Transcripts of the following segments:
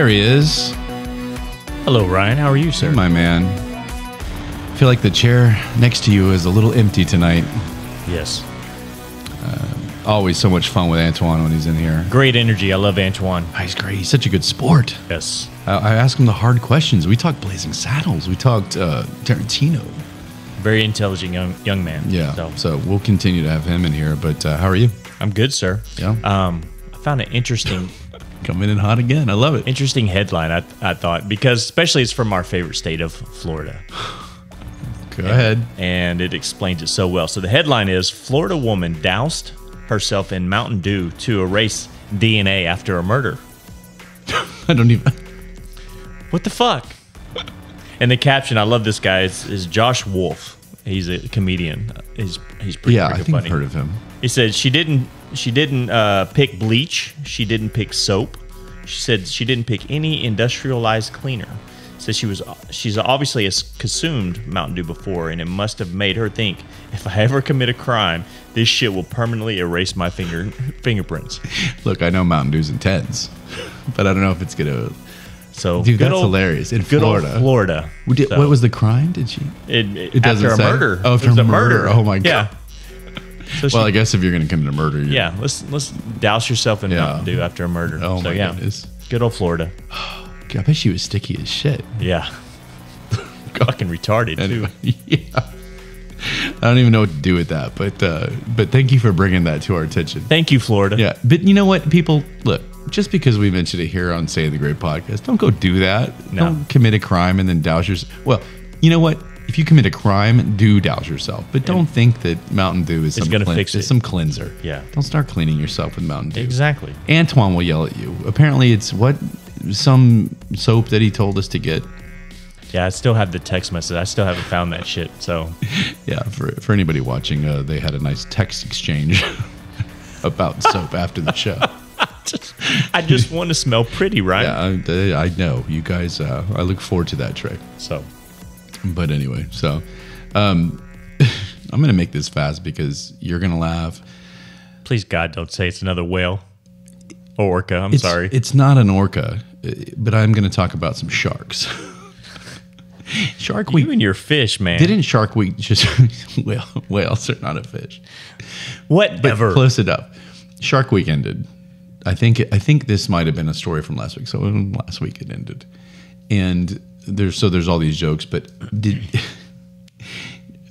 There he is. Hello, Ryan. How are you, sir? My man. I feel like the chair next to you is a little empty tonight. Yes. Always so much fun with Antoine when he's in here. Great energy. I love Antoine. Oh, he's great. He's such a good sport. Yes. I ask him the hard questions. We talked Blazing Saddles. We talked Tarantino. Very intelligent young man. Yeah. So we'll continue to have him in here. But how are you? I'm good, sir. Yeah. I found an interesting Coming in hot again. I love it. interesting headline, I thought, because especially it's from our favorite state of Florida. Go ahead. And it explains it so well. So the headline is, Florida woman doused herself in Mountain Dew to erase DNA after a murder. I don't even... What the fuck? And the caption, I love this guy, is Josh Wolf. He's a comedian. He's pretty Yeah, I freaking think funny. I've heard of him. He said she didn't pick bleach. She didn't pick soap. She said she didn't pick any industrialized cleaner. Says she's obviously has consumed Mountain Dew before, and it must have made her think, if I ever commit a crime, this shit will permanently erase my fingerprints. Look, I know Mountain Dew's intense, but I don't know if it's gonna. So Dude, that's hilarious. In good Florida. old Florida. What was the crime? Did she? It doesn't after a say? murder. Oh, after It was a murder. Oh my god. So Well, I guess if you're going to commit a murder, yeah, let's douse yourself in Yeah. Mountain Dew after a murder. Oh my goodness. Good old Florida. I bet she was sticky as shit. Yeah. Fucking retarded Anyway, too. yeah. I don't even know what to do with that, but thank you for bringing that to our attention. Thank you, Florida. Yeah, but you know what, people, look, just because we mentioned it here on Say the Great podcast, don't go do that. No. Don't commit a crime and then douse yourself. Well, you know what? If you commit a crime, do douse yourself, but don't think that Mountain Dew is some cleanser. Yeah. Don't start cleaning yourself with Mountain Dew. Exactly. Antoine will yell at you. Apparently, it's some soap that he told us to get. Yeah, I still have the text message. I still haven't found that shit. So Yeah, for anybody watching, they had a nice text exchange about soap after the show. I just want to smell pretty, right? Yeah, I know you guys. I look forward to that trick. So, But anyway, so I'm gonna make this fast because you're gonna laugh. please God, don't say it's another whale or orca. I'm sorry. It's not an orca, but I'm gonna talk about some sharks. Shark Week. You and your fish, man. Didn't Shark Week just whales are not a fish? Whatever. But close enough. Shark Week ended. I think this might have been a story from last week. So last week it ended, and there's all these jokes. But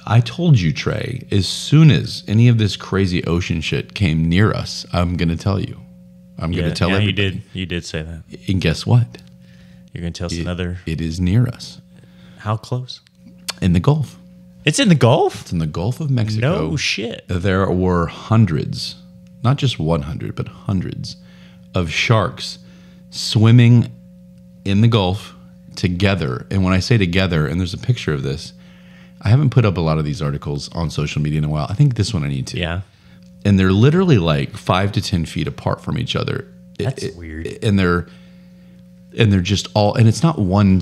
I told you, Trey, as soon as any of this crazy ocean shit came near us, I'm gonna tell you. I'm gonna tell everybody. You did say that. And guess what? You're gonna tell us another. It is near us. How close? In the Gulf. It's in the Gulf? It's in the Gulf of Mexico. No shit. There were hundreds, not just 100, but hundreds of sharks swimming in the Gulf together. And when I say together, and there's a picture of this, I haven't put up a lot of these articles on social media in a while. I think this one I need to. Yeah. And they're literally like 5 to 10 feet apart from each other. That's weird. And they're just all, and it's not one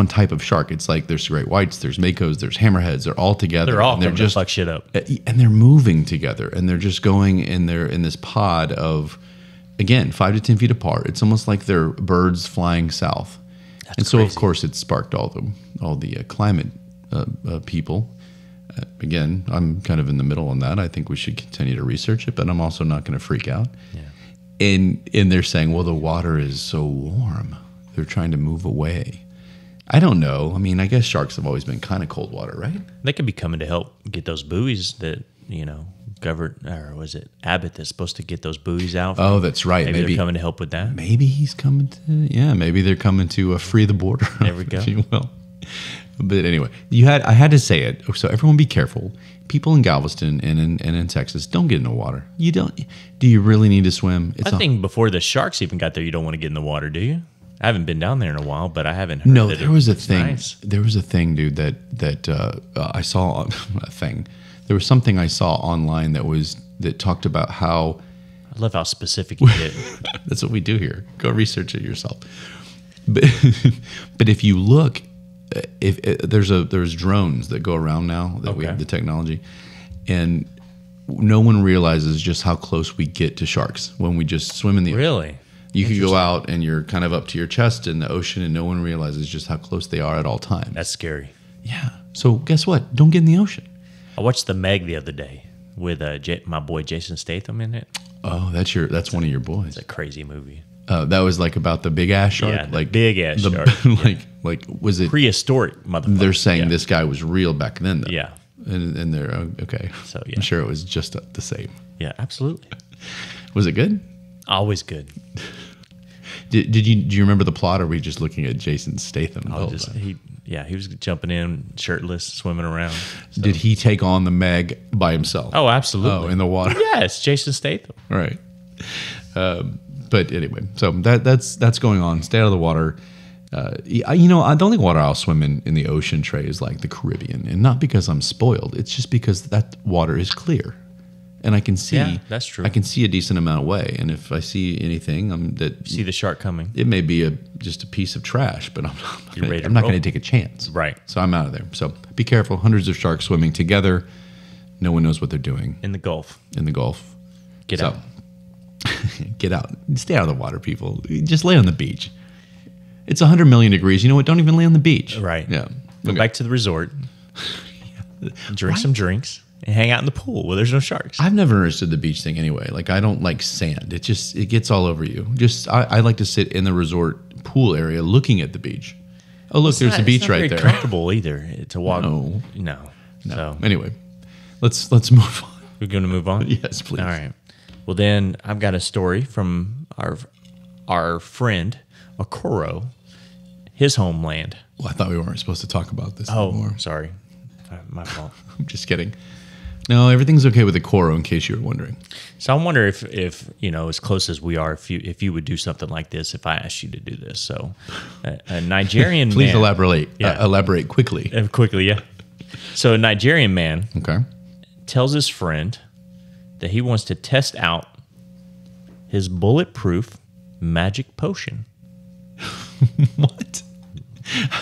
type of shark. It's like there's great whites, there's makos, there's hammerheads. They're all together. They're all and coming to fuck shit up. And they're moving together, and they're just going in there in this pod of, again, 5 to 10 feet apart. It's almost like they're birds flying south. And so, of course, it sparked all the climate people. Again, I'm kind of in the middle on that. I think we should continue to research it, but I'm also not going to freak out. Yeah. And they're saying, well, the water is so warm. They're trying to move away. I don't know. I mean, I guess sharks have always been kind of cold water, right? They could be coming to help get those buoys that, was it Abbott that's supposed to get those buoys out? Oh, that's right. Maybe they're coming to help with that. Maybe he's coming to, maybe they're coming to free the border. There we go. If you will. But anyway, I had to say it. So everyone be careful. People in Galveston and in Texas, don't get in the water. You don't. Do you really need to swim? I think before the sharks even got there, you don't want to get in the water, do you? I haven't been down there in a while, but I haven't heard that there was a thing. Nice. There was a thing, dude, that I saw a thing. There was something I saw online that talked about how. I love how specific you get. That's what we do here. Go research it yourself. But if you look, there's drones that go around now that we have the technology, and no one realizes just how close we get to sharks when we just swim in the ocean. Really? You could go out and you're kind of up to your chest in the ocean and no one realizes just how close they are at all times. That's scary. Yeah. So guess what? Don't get in the ocean. I watched The Meg the other day with my boy Jason Statham in it. Oh, that's one of your boys. It's a crazy movie. That was like about the big ass shark? Yeah, like big ass shark. Like was it prehistoric motherfucker? They're saying this guy was real back then, though. Yeah. And they're okay. So yeah. I'm sure it was just the same. Yeah, absolutely. Was it good? Always good. Do you remember the plot, or were we just looking at Jason Statham? He was jumping in shirtless, swimming around. So. Did he take on the Meg by himself? Oh, absolutely. Oh, in the water. Yeah, it's Jason Statham. Right. But anyway, so that's going on. Stay out of the water. The only water I'll swim in the ocean, Trey, is like the Caribbean, and not because I'm spoiled. It's just because that water is clear, and I can see. Yeah, that's true. I can see a decent amount away, and if I see anything, see the shark coming. It may be just a piece of trash, but I'm not going to take a chance. Right. So I'm out of there. So be careful. Hundreds of sharks swimming together. No one knows what they're doing in the Gulf. Get out. Get out. Stay out of the water, people. Just lay on the beach. It's 100 million degrees. You know what? Don't even lay on the beach. Right. Yeah. Go back to the resort. Drink some drinks and hang out in the pool where there's no sharks. I've never understood the beach thing anyway. Like, I don't like sand. It gets all over you. I like to sit in the resort pool area looking at the beach. Oh, look, there's a beach right there. It's not very comfortable either to walk. No. So anyway, let's move on. We're going to move on? Yes, please. All right. Well, then I've got a story from our friend Okoro, his homeland. Well, I thought we weren't supposed to talk about this anymore. Sorry. My fault. I'm just kidding. No, everything's okay with Okoro, in case you were wondering. So I wonder if as close as we are, if you would do something like this if I asked you to do this. So a Nigerian Please man. elaborate. Yeah. Elaborate quickly. Quickly, yeah. So a Nigerian man tells his friend that he wants to test out his bulletproof magic potion. What?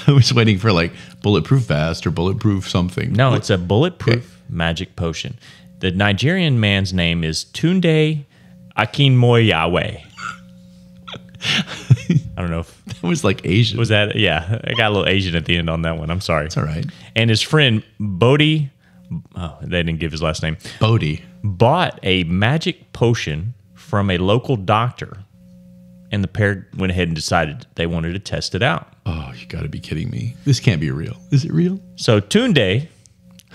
I was waiting for like bulletproof vest or bulletproof something. No, it's a bulletproof magic potion. The Nigerian man's name is Tunde Akinmoyawe. I don't know if that was like Asian. Was that? Yeah, I got a little Asian at the end on that one. I'm sorry. It's all right. And his friend Bodhi, they didn't give his last name. Bodhi bought a magic potion from a local doctor, and the pair went ahead and decided they wanted to test it out. Oh, you got to be kidding me! This can't be real. Is it real? So Tunde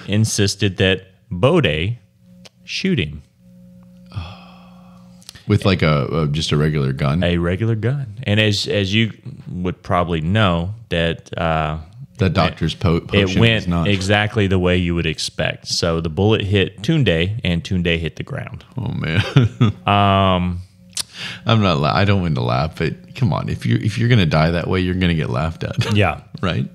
insisted that Bodhi shoot him. With like just a regular gun? A regular gun. And as you would probably know, that doctor's potion it went is not exactly the way you would expect. So the bullet hit Tunde, and Tunde hit the ground. Oh, man. I'm not. I don't mean to laugh, but come on. If you're going to die that way, you're going to get laughed at. Yeah. Right?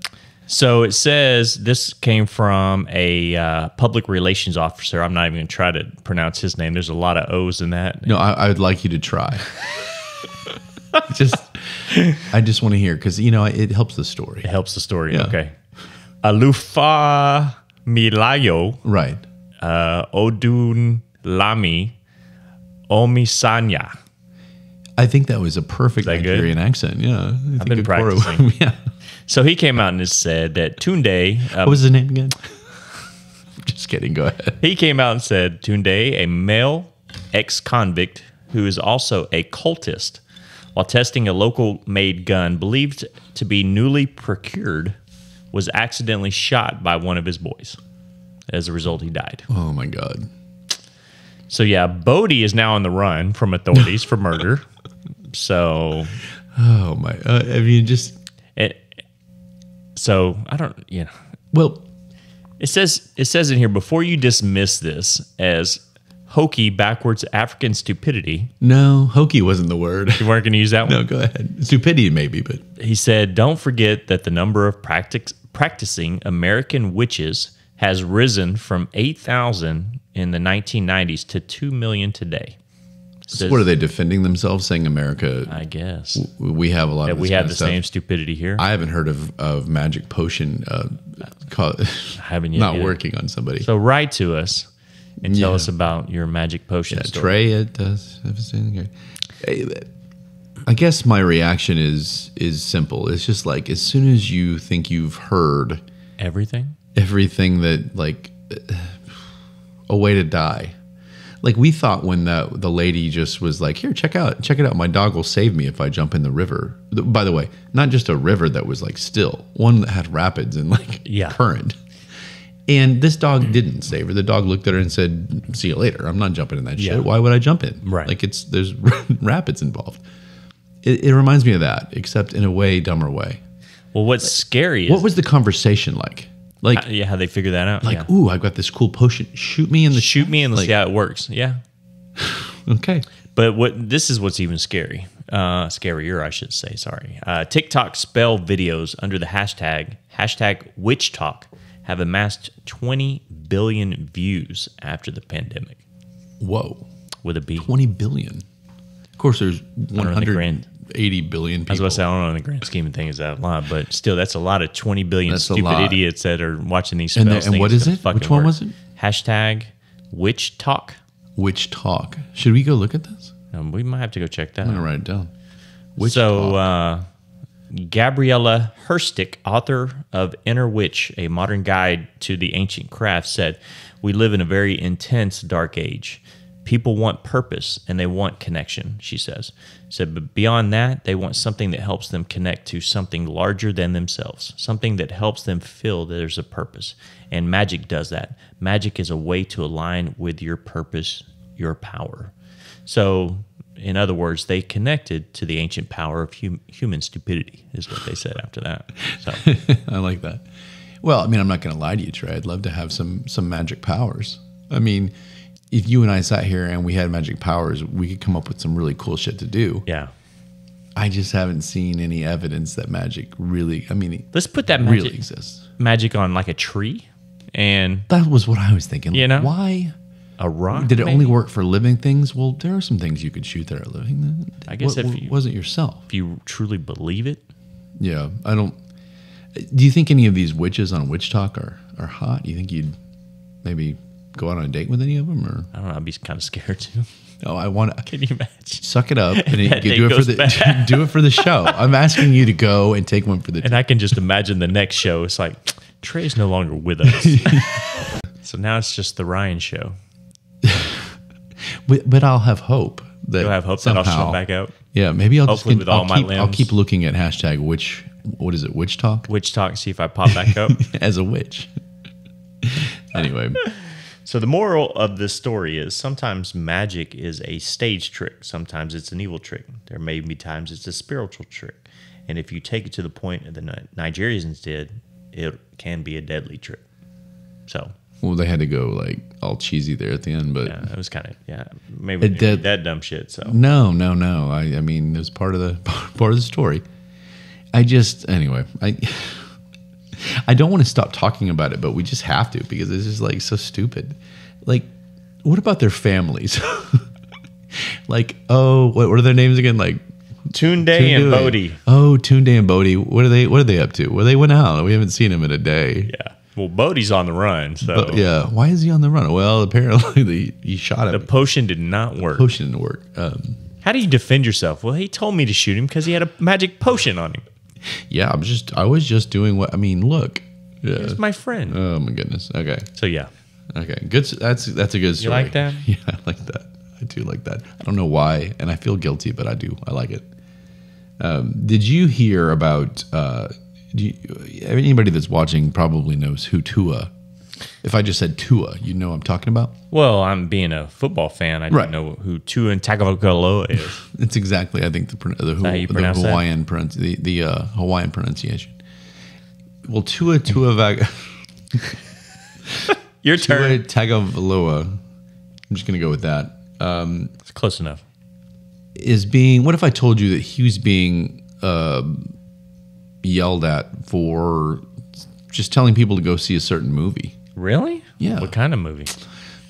So it says this came from a public relations officer. I'm not even going to try to pronounce his name. There's a lot of O's in that. No, I would like you to try. I just want to hear, because it helps the story. It helps the story. Yeah. Okay. Alufa Milayo. Right. Odun Lami Omisanya. I think that was a perfect Nigerian accent. Yeah. I've been practicing. Yeah. So he came out and has said that Tunde... what was his name again? Just kidding. Go ahead. He came out and said Tunde, a male ex-convict who is also a cultist, while testing a local-made gun believed to be newly procured, was accidentally shot by one of his boys. As a result, he died. Oh, my God. So, yeah, Bodhi is now on the run from authorities for murder. So... Oh, my... So I don't, Well, it says in here, before you dismiss this as hokey, backwards African stupidity. No, hokey wasn't the word. You weren't going to use that one? No, go ahead. Stupidity maybe, but he said, don't forget that the number of practicing American witches has risen from 8,000 in the 1990s to 2 million today. So what are they defending themselves, saying America? I guess we have a lot of. We have the same stupidity here. I haven't heard of magic potion haven't working on somebody. So write to us and tell us about your magic potion story. Trey, it does. I guess my reaction is simple. It's just like as soon as you think you've heard everything that like a way to die. Like we thought when the lady just was like, here, check it out. My dog will save me if I jump in the river. By the way, not just a river that was like still, one that had rapids and like current. And this dog didn't save her. The dog looked at her and said, see you later. I'm not jumping in that shit. Why would I jump in? Right. Like there's rapids involved. It reminds me of that, except in a way dumber way. Well, what's scary is... What was the conversation like? Like, how they figure that out. Like, ooh, I've got this cool potion. Shoot me and let's see how it works. Yeah. Okay. But this is what's even scarier, I should say. Sorry. TikTok spell videos under the hashtag #WitchTalk have amassed 20 billion views after the pandemic. Whoa. With a B. 20 billion. Of course, there's 180 billion people. I was about to say, I don't know in the grand scheme of things, that's a lot, but still, that's a lot of 20 billion stupid idiots that are watching these spells. And what is it? Which one was it? #WitchTalk. WitchTalk. Should we go look at this? We might have to go check that out. I'm going to write it down. So, Gabriella Herstick, author of Inner Witch, A Modern Guide to the Ancient Craft, said, we live in a very intense dark age. People want purpose and they want connection, she says. But beyond that, they want something that helps them connect to something larger than themselves, something that helps them feel that there's a purpose. And magic does that. Magic is a way to align with your purpose, your power. So, in other words, they connected to the ancient power of human stupidity, is what they said after that. So I like that. Well, I mean, I'm not going to lie to you, Trey. I'd love to have some magic powers. I mean, if you and I sat here and we had magic powers, we could come up with some really cool shit to do. Yeah. I just haven't seen any evidence that magic really, let's put that really exists. Magic on like a tree. And that was what I was thinking. You know? Why? A rock? Did it only work for living things? Well, there are some things you could shoot that are living. I guess it wasn't yourself. If you truly believe it. Yeah. I don't. Do you think any of these witches on Witch Talk are hot? Do you think you'd maybe go out on a date with any of them? Or I don't know. I'd be kind of scared too. Oh, I want to. Can you imagine? Suck it up and do it for the show. I'm asking you to go and take one for the. And I can just imagine the next show. It's like Trey's no longer with us, so now it's just the Ryan show. But I'll have hope that you'll have hope somehow, that I'll show back out. Yeah, maybe I'll I'll keep looking at hashtag witch. What is it? Witch Talk. Witch Talk. See if I pop back up as a witch. Anyway. So the moral of this story is sometimes magic is a stage trick. Sometimes it's an evil trick. There may be times it's a spiritual trick. And if you take it to the point that the Nigerians did, it can be a deadly trick. So. Well, they had to go like all cheesy there at the end, but yeah, it was kind of maybe that dumb shit. So no. I mean, it was part of the story. I don't want to stop talking about it, but we just have to because it's just like so stupid. Like, what about their families? Like, oh, what are their names again? Like Tunde and Bodhi. Oh, Tunde and Bodhi. What are they up to? Well, they went out. We haven't seen them in a day. Yeah. Well, Bodhi's on the run. So but, yeah. Why is he on the run? Well, apparently he shot him. The potion did not work. The potion didn't work. How do you defend yourself? Well, he told me to shoot him because he had a magic potion on him. Yeah, I was just doing what. I mean, look. Yeah. He's my friend. Oh my goodness. Okay. So yeah. Okay. Good. That's a good story. You like that? Yeah, I like that. I do like that. I don't know why, and I feel guilty, but I do. I like it. Did you hear about? Anybody that's watching probably knows who Tua. If I just said Tua, you know what I'm talking about? Well, I'm being a football fan. I don't know who Tua Tagovailoa is. It's exactly, I think, the Hawaiian Hawaiian pronunciation. Well, Tua Your turn. Tua Tagovailoa. I'm just going to go with that. It's close enough. What if I told you that he was being yelled at for just telling people to go see a certain movie? Really? Yeah. What kind of movie?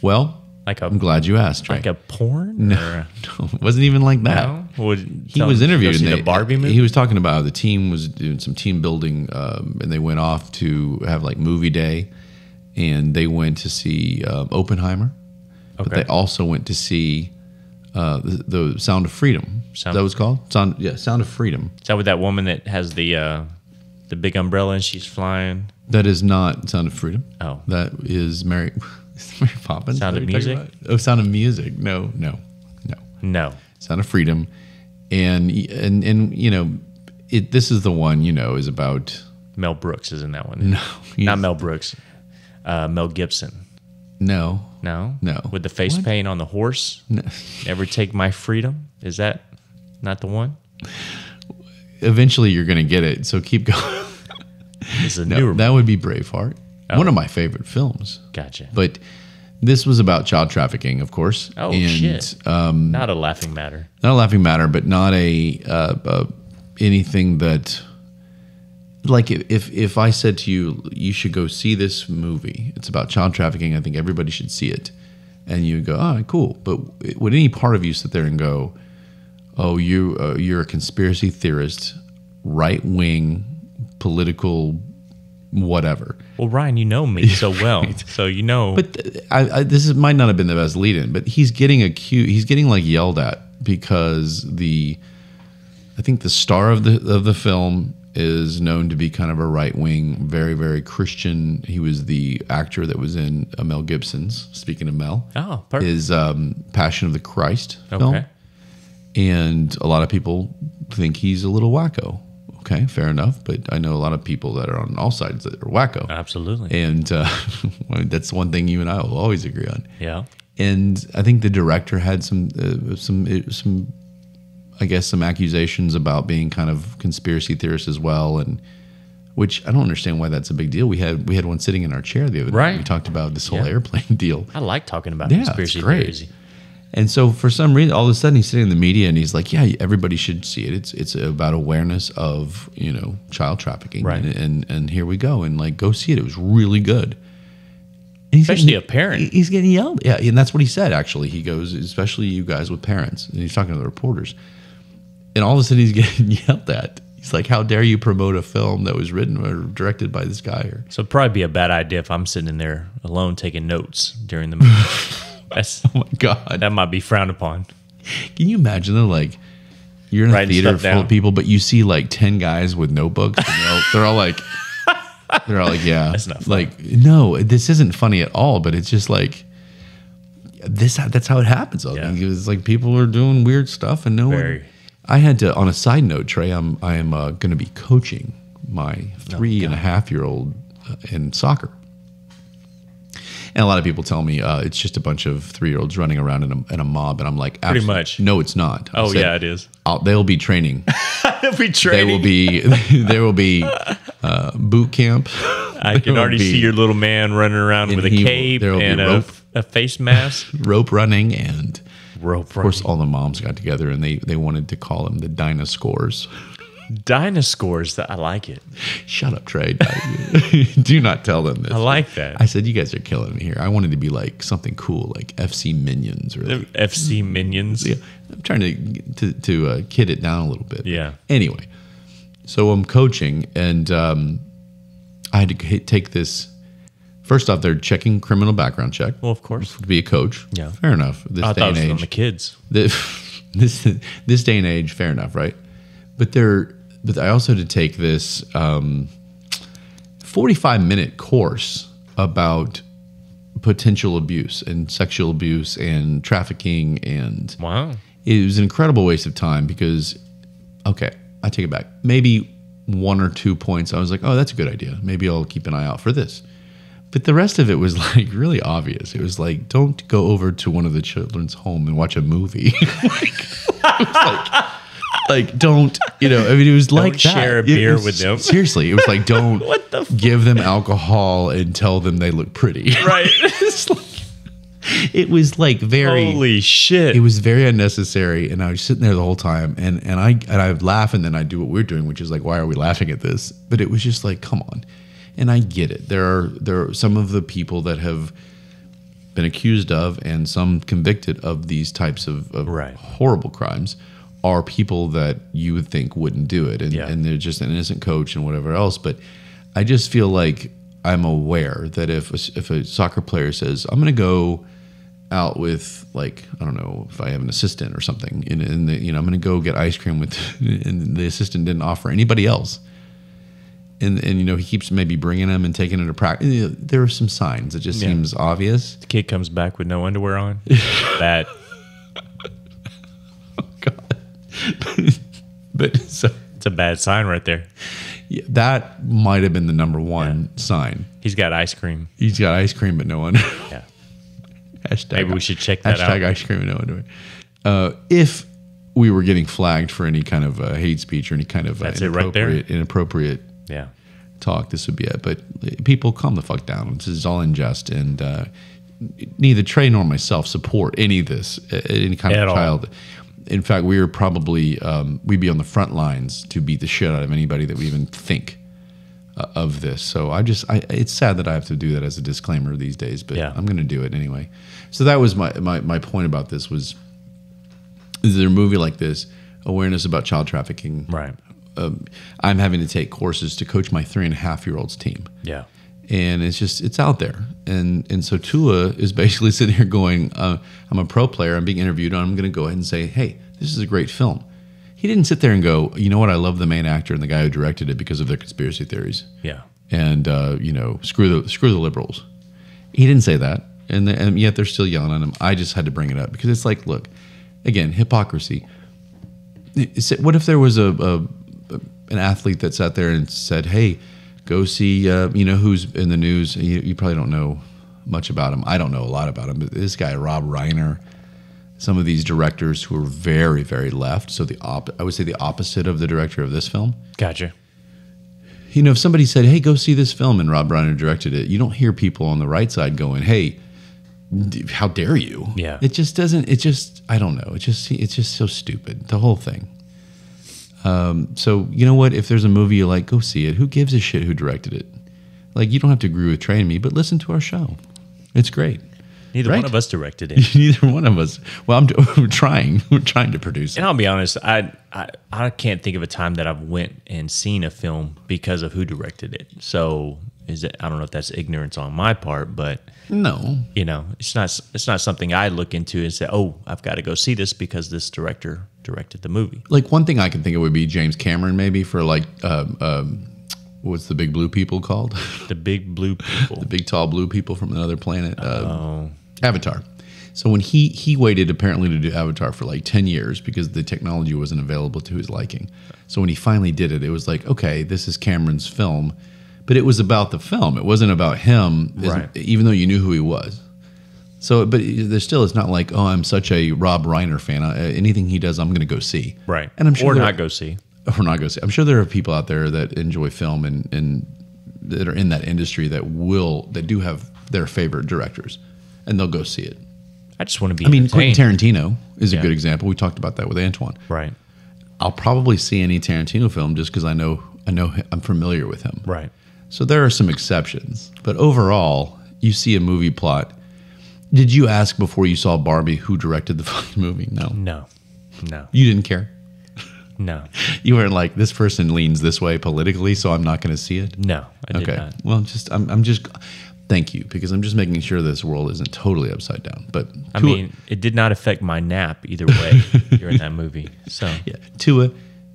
Well, I'm glad you asked. Trey. Like a porn? No, it wasn't even like that. No? He was interviewed. The Barbie movie? He was talking about how the team was doing some team building, and they went off to have like movie day, and they went to see Oppenheimer, but they also went to see the Sound of Freedom. Is that what it's called? Sound of Freedom. Is that with that woman that has the big umbrella and she's flying? That is not Sound of Freedom. Oh. That is Mary Poppins. Sound of Music? Oh, Sound of Music. No. Sound of Freedom. And you know, this is the one, you know, is about... Mel Brooks is in that one. No. Not Mel Brooks. Mel Gibson. No. No? No. With the face paint on the horse? No. Never Take My Freedom? Is that not the one? Eventually you're going to get it, so keep going. It's a newer that would be Braveheart. Oh. One of my favorite films. Gotcha. But this was about child trafficking, of course. Oh, shit. Not a laughing matter. Not a laughing matter, but not anything that... Like if I said to you, you should go see this movie. It's about child trafficking. I think everybody should see it. And you go, oh, cool. But would any part of you sit there and go, oh, you're a conspiracy theorist, right-wing, political, whatever? Well, Ryan, you know me so well, so you know. But this might not have been the best lead-in, but he's getting accused. He's getting like yelled at because I think the star of the film is known to be kind of a right-wing, very, very Christian. He was the actor that was in Mel Gibson's, speaking of Mel, perfect. His Passion of the Christ film. And a lot of people think he's a little wacko. Okay, fair enough. But I know a lot of people that are on all sides that are wacko. Absolutely. And that's one thing you and I will always agree on. Yeah. And I think the director had some I guess, some accusations about being kind of conspiracy theorists as well, and which I don't understand why that's a big deal. We had one sitting in our chair the other day. We talked about this whole airplane deal. I like talking about conspiracy theories. And so for some reason, all of a sudden, he's sitting in the media and he's like, "Yeah, everybody should see it. It's about awareness of, you know, child trafficking, right? And here we go, and like go see it. It was really good." And especially a parent. He's getting yelled. Yeah, and that's what he said. Actually, he goes, especially you guys with parents, and he's talking to the reporters. And all of a sudden, he's getting yelled at. He's like, how dare you promote a film that was written or directed by this guy? So it'd probably be a bad idea if I'm sitting in there alone taking notes during the movie. Oh, my God. That might be frowned upon. Can you imagine that, like, you're in a theater full of people, but you see, like, 10 guys with notebooks, and they're all like, yeah. That's not funny. Like, no, this isn't funny at all, but it's just like, that's how it happens. Yeah. It's like people are doing weird stuff and no one... I had to, on a side note, Trey, I am going to be coaching my 3.5-year-old in soccer. And a lot of people tell me it's just a bunch of 3-year-olds running around in a mob. And I'm like, pretty much. No, it's not. Oh, yeah, it is. They'll be training. They'll be training. There will be boot camp. I can already see your little man running around with a cape and a face mask. Rope running and... Of course, all the moms got together and they wanted to call them the Dinosaurs. Dinosaurs? I like it. Shut up, Trey. Do not tell them this. I like that. I said, you guys are killing me here. I wanted to be like something cool, like FC Minions. Or like, FC Minions? Yeah, I'm trying to kid it down a little bit. Yeah. Anyway, so I'm coaching and I had to take this... First off, they're checking criminal background check. Well, of course. To be a coach. Yeah. Fair enough. I thought it was on the kids. This day and age, fair enough, right? But I also had to take this 45-minute course about potential abuse and sexual abuse and trafficking. And wow. It was an incredible waste of time because, okay, I take it back. Maybe 1 or 2 points, I was like, oh, that's a good idea. Maybe I'll keep an eye out for this. But the rest of it was like really obvious. It was like, don't go over to one of the children's home and watch a movie. like, don't, you know, I mean, it was like that. Share a beer with them. Seriously, it was like, don't give them alcohol and tell them they look pretty. Right. It was like very... Holy shit. It was very unnecessary. And I was sitting there the whole time and I would laugh and then I'd do what we're doing, which is like, why are we laughing at this? But it was just like, come on. And I get it. There are some of the people that have been accused of and some convicted of these types of horrible crimes are people that you would think wouldn't do it. And they're just an innocent coach and whatever else. But I just feel like I'm aware that if a soccer player says, I'm going to go out with, like, I don't know if I have an assistant or something, and I'm going to go get ice cream with, and the assistant didn't offer anybody else. And he keeps maybe bringing them and taking it to practice. There are some signs. It just seems obvious. The kid comes back with no underwear on. Bad. Oh, God. But so it's a bad sign right there. Yeah, that might have been the number one sign. He's got ice cream. He's got ice cream, but no underwear. Yeah. Maybe we should check that out. Hashtag ice cream and no underwear. If we were getting flagged for any kind of hate speech or any kind of inappropriate talk, this would be it. But people, calm the fuck down. This is all in jest, and neither Trey nor myself support any of this, any kind of child. In fact, we are probably we'd be on the front lines to beat the shit out of anybody that we even think of this. So it's sad that I have to do that as a disclaimer these days, but I'm going to do it anyway. So that was my point about this was, is there a movie like this, awareness about child trafficking? Right. I'm having to take courses to coach my 3.5-year-old's team. Yeah. And it's out there. And so Tua is basically sitting here going, I'm a pro player, I'm being interviewed, and I'm going to go ahead and say, hey, this is a great film. He didn't sit there and go, you know what, I love the main actor and the guy who directed it because of their conspiracy theories. Yeah. And, screw the liberals. He didn't say that. And yet they're still yelling at him. I just had to bring it up because it's like, look, again, hypocrisy. What if there was an athlete that sat there and said, hey, go see, who's in the news. You probably don't know much about him. I don't know a lot about him, but this guy, Rob Reiner, some of these directors who are very, very left. So I would say the opposite of the director of this film. Gotcha. If somebody said, hey, go see this film, and Rob Reiner directed it, you don't hear people on the right side going, hey, how dare you? Yeah. It just doesn't, I don't know. It's just so stupid, the whole thing. So you know what? If there's a movie you like, go see it. Who gives a shit who directed it? Like, you don't have to agree with Trey and me, but listen to our show. It's great. Neither one of us directed it. Neither one of us. Well, we're trying. We're trying to produce it. And I'll be honest, I can't think of a time that I've went and seen a film because of who directed it. So I don't know if that's ignorance on my part, but no, it's not something I look into and say, oh, I've got to go see this because this director directed the movie. Like, one thing I can think of would be James Cameron, maybe, for like what's the big blue people called? The big blue people. The big tall blue people from another planet. Avatar. So when he waited apparently to do Avatar for like 10 years because the technology wasn't available to his liking. So when he finally did it, it was like, okay, this is Cameron's film. But it was about the film. It wasn't about him, right, even though you knew who he was. So, but there's still, it's not like, oh, I'm such a Rob Reiner fan. Anything he does, I'm going to go see. Right. And I'm sure not go see. Or not go see. I'm sure there are people out there that enjoy film and that are in that industry that do have their favorite directors, and they'll go see it. I just want to be Quentin Tarantino is a good example. We talked about that with Antoine. Right. I'll probably see any Tarantino film just because I know I'm familiar with him. Right. So there are some exceptions, but overall, you see a movie plot. Did you ask before you saw Barbie who directed the fucking movie? No. You didn't care? No. You weren't like, this person leans this way politically, so I'm not going to see it? No, I did not. Well, I'm just thank you, because I'm just making sure this world isn't totally upside down. But it did not affect my nap either way during that movie. So yeah, Tua,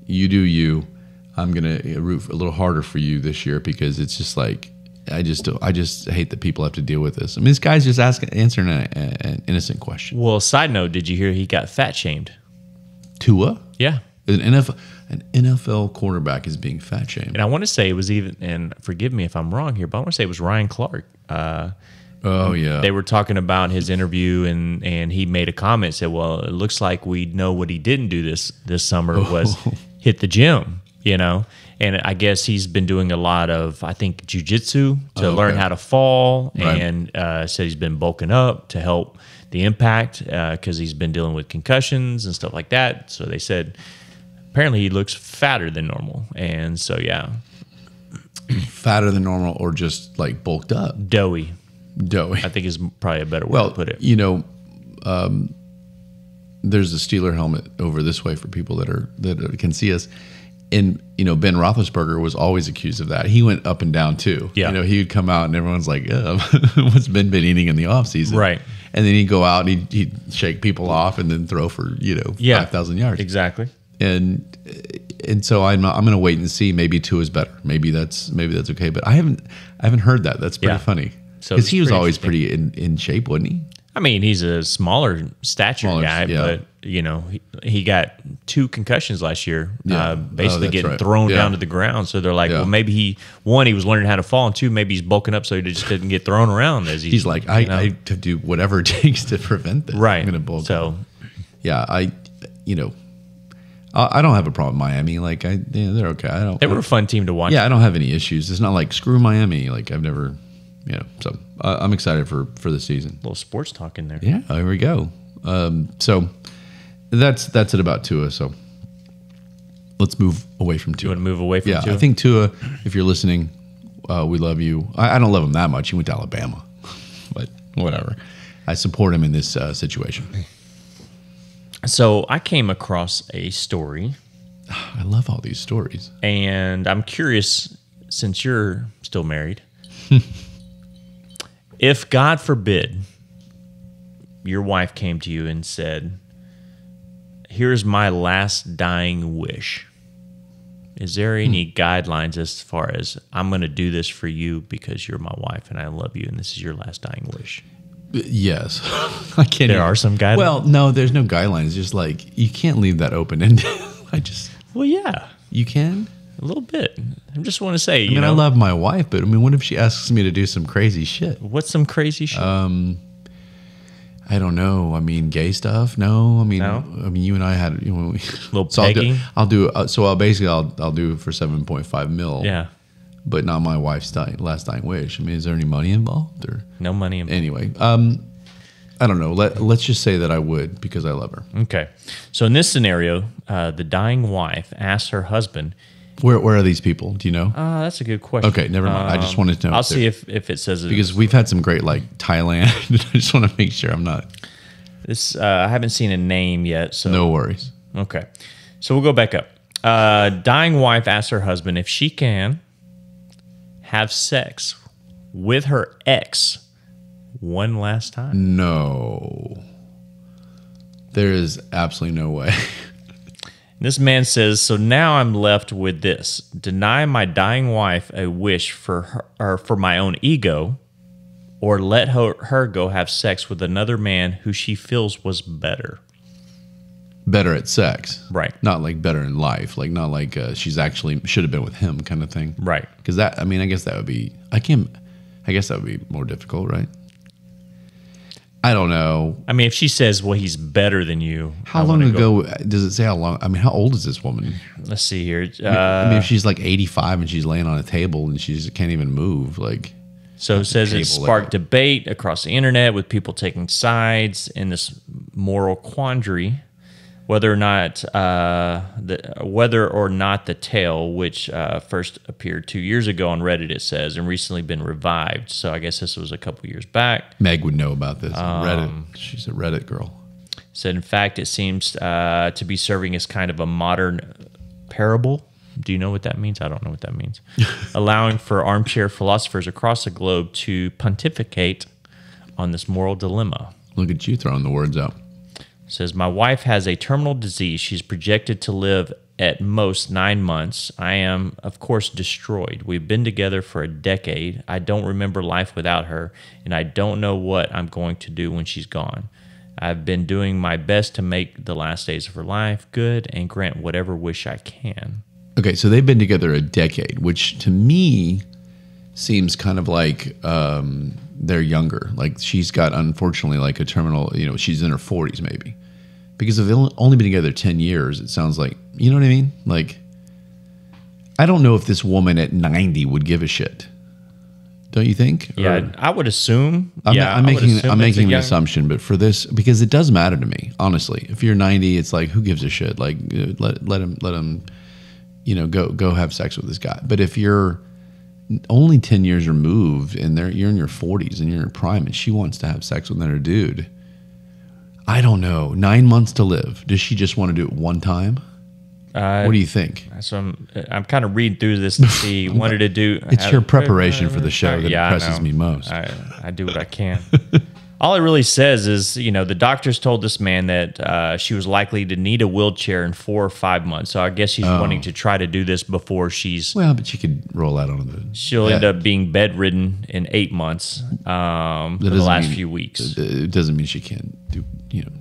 you do you. I'm gonna root a little harder for you this year because it's just like I just hate that people have to deal with this. I mean, this guy's just answering an innocent question. Well, side note, did you hear he got fat shamed? Tua? Yeah. An NFL quarterback is being fat shamed. And I want to say it was even, and forgive me if I'm wrong here, but I want to say it was Ryan Clark. Oh, yeah. They were talking about his interview, and he made a comment, said, well, it looks like we know what he didn't do this summer was hit the gym, And I guess he's been doing a lot of, I think, jiu-jitsu to learn how to fall, right, and said he's been bulking up to help the impact because he's been dealing with concussions and stuff like that. So they said apparently he looks fatter than normal. And so, yeah. Fatter than normal or just like bulked up? Doughy. I think is probably a better way to put it. There's a Steeler helmet over this way for people that can see us. And, Ben Roethlisberger was always accused of that. He went up and down too. Yeah. He would come out and everyone's like, what's Ben been eating in the offseason? Right. and then he'd go out and he'd shake people off and then throw for 5,000 yards. Exactly. And so I'm going to wait and see. Maybe Tua is better. Maybe that's okay. But I haven't heard that. That's pretty funny. So because he was always pretty in shape, wasn't he? I mean, he's a smaller stature guy, but he got 2 concussions last year, basically getting thrown down to the ground. So they're like, well, maybe he was learning how to fall, and 2, maybe he's bulking up so he just didn't get thrown around as he's like, I have to do whatever it takes to prevent this. Right. I'm going to bulk. So, yeah, I don't have a problem with Miami. Like, they're okay. They were a fun team to watch. Yeah, I don't have any issues. It's not like screw Miami. Like I've never. So I'm excited for the season. A little sports talk in there. Yeah, there we go. So that's it about Tua. So let's move away from Tua. You want to move away from Tua? Yeah, I think Tua, if you're listening, we love you. I don't love him that much. He went to Alabama, but whatever. I support him in this situation. So I came across a story. I love all these stories. And I'm curious, since you're still married, if, God forbid, your wife came to you and said, here's my last dying wish, is there any guidelines as far as I'm going to do this for you because you're my wife and I love you and this is your last dying wish? Yes. I can't. There are some guidelines? Well, no, there's no guidelines. Just like, you can't leave that open-ended. Well, yeah. You can? A little bit. I just want to say, I love my wife, but what if she asks me to do some crazy shit? What's some crazy shit? I don't know. Gay stuff? No. No? You and I had little so pegging. I'll do it for $7.5 million. Yeah. But not my wife's last dying wish. Is there any money involved or no money involved? Anyway, I don't know. Let's just say that I would because I love her. Okay. So in this scenario, the dying wife asks her husband. Where are these people? Do you know? That's a good question. Okay, never mind. I just wanted to know. I'll see if it says it. Because we've had some great, like, Thailand. I just want to make sure I'm not. This I haven't seen a name yet. So no worries. Okay. So we'll go back up. Dying wife asks her husband if she can have sex with her ex one last time. No. There is absolutely no way. This man says, so now I'm left with this. Deny my dying wife a wish for her, or for my own ego, or let her go have sex with another man who she feels was better. Better at sex. Right. Not like better in life. Like not like she's actually should have been with him kind of thing. Right. Because that, I guess that would be, I guess that would be more difficult, right? I don't know. If she says, well, he's better than you. How long ago, does it say how long? How old is this woman? Let's see here. If she's like 85 and she's laying on a table and she can't even move, like. So it says it sparked debate across the internet with people taking sides in this moral quandary, whether or not the tale, which first appeared 2 years ago on Reddit, it says, and recently been revived. So I guess this was a couple years back. Meg would know about this. Reddit. She's a Reddit girl. Said, in fact, it seems to be serving as kind of a modern parable. Do you know what that means? I don't know what that means. Allowing for armchair philosophers across the globe to pontificate on this moral dilemma. Look at you throwing the words out. Says, my wife has a terminal disease. She's projected to live at most 9 months. I am, of course, destroyed. We've been together for a decade. I don't remember life without her, and I don't know what I'm going to do when she's gone. I've been doing my best to make the last days of her life good and grant whatever wish I can. Okay, so they've been together a decade, which to me seems kind of like they're younger. Like she's got, unfortunately, like a terminal, she's in her 40s maybe. Because if they've only been together 10 years, it sounds like, you know what I mean? Like, I don't know if this woman at 90 would give a shit. Don't you think? Yeah, I would assume. I'm making an assumption, but for this, because it does matter to me, honestly. If you're 90, it's like, who gives a shit? Like, let him, go have sex with this guy. But if you're only 10 years removed and you're in your 40s and you're in prime and she wants to have sex with another dude, I don't know. 9 months to live. Does she just want to do it one time? What do you think? So I'm kind of reading through this to see wanted to do. It's your preparation for the show that impresses me most. I do what I can. All it really says is, the doctors told this man that she was likely to need a wheelchair in 4 or 5 months. So I guess she's wanting to try to do this before Well, but she could roll out on the. She'll end up being bedridden in 8 months for the last few weeks. It doesn't mean she can't do,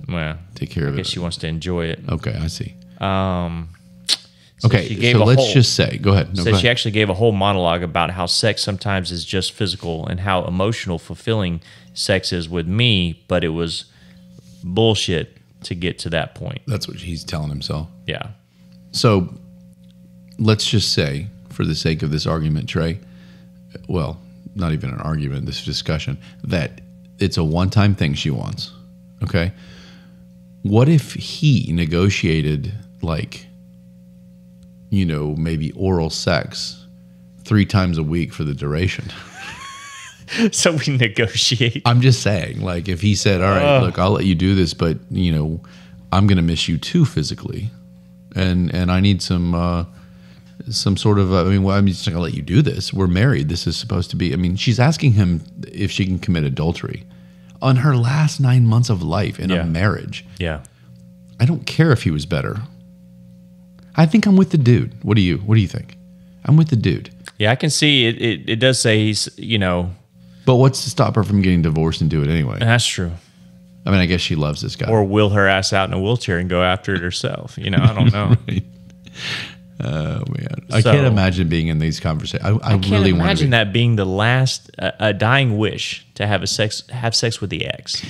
Well, take care of it. I guess she wants to enjoy it. Okay, I see. So okay, so let's just say, go ahead. No, go she ahead. actually gave a whole monologue about how sex sometimes is just physical and how emotional fulfilling sex is with me, but it was bullshit to get to that point. That's what he's telling himself. Yeah. So let's just say, for the sake of this argument, Trey, well, not even an argument, this discussion, that it's a one-time thing she wants. Okay? What if he negotiated, like, maybe oral sex 3 times a week for the duration? So we negotiate. I'm just saying, like, if he said, all right, look, I'll let you do this, but, I'm going to miss you too physically. And I need some sort of, I'm just not going to let you do this. We're married. This is supposed to be, she's asking him if she can commit adultery on her last 9 months of life in a marriage. Yeah. I don't care if he was better. I think I'm with the dude. What do you think? I'm with the dude. Yeah, I can see it. It does say he's, But what's to stop her from getting divorced and do it anyway? That's true. I guess she loves this guy. Or wheel her ass out in a wheelchair and go after it herself. I don't know. Right. Oh, man. I can't imagine being in these conversations. I can't really want to imagine that being the last, a dying wish to have sex with the ex.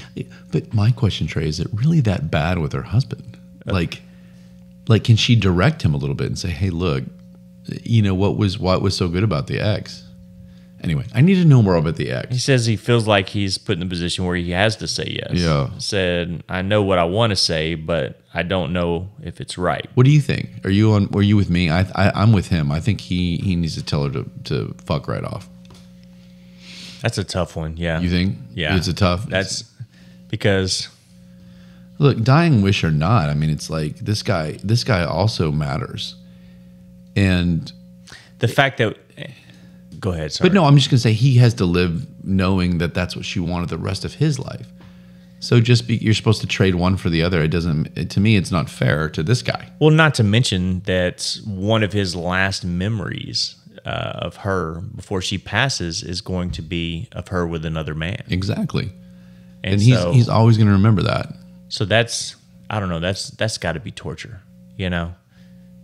But my question, Trey, is it really that bad with her husband? Like, can she direct him a little bit and say, hey, look, what was so good about the ex? Anyway, I need to know more about the ex. He says he feels like he's put in a position where he has to say yes. Yeah. Said, I know what I want to say, but I don't know if it's right. What do you think? Are you with me? I'm with him. I think he needs to tell her to fuck right off. That's a tough one, yeah. You think? Yeah. It's a tough. That's because look, dying wish or not, it's like this guy also matters. And the fact that go ahead, sorry. But no, I'm just going to say he has to live knowing that that's what she wanted the rest of his life. So you're supposed to trade one for the other. To me, it's not fair to this guy. Well, not to mention that one of his last memories of her before she passes is going to be of her with another man. Exactly. And he's always going to remember that. So that's, I don't know, that's got to be torture,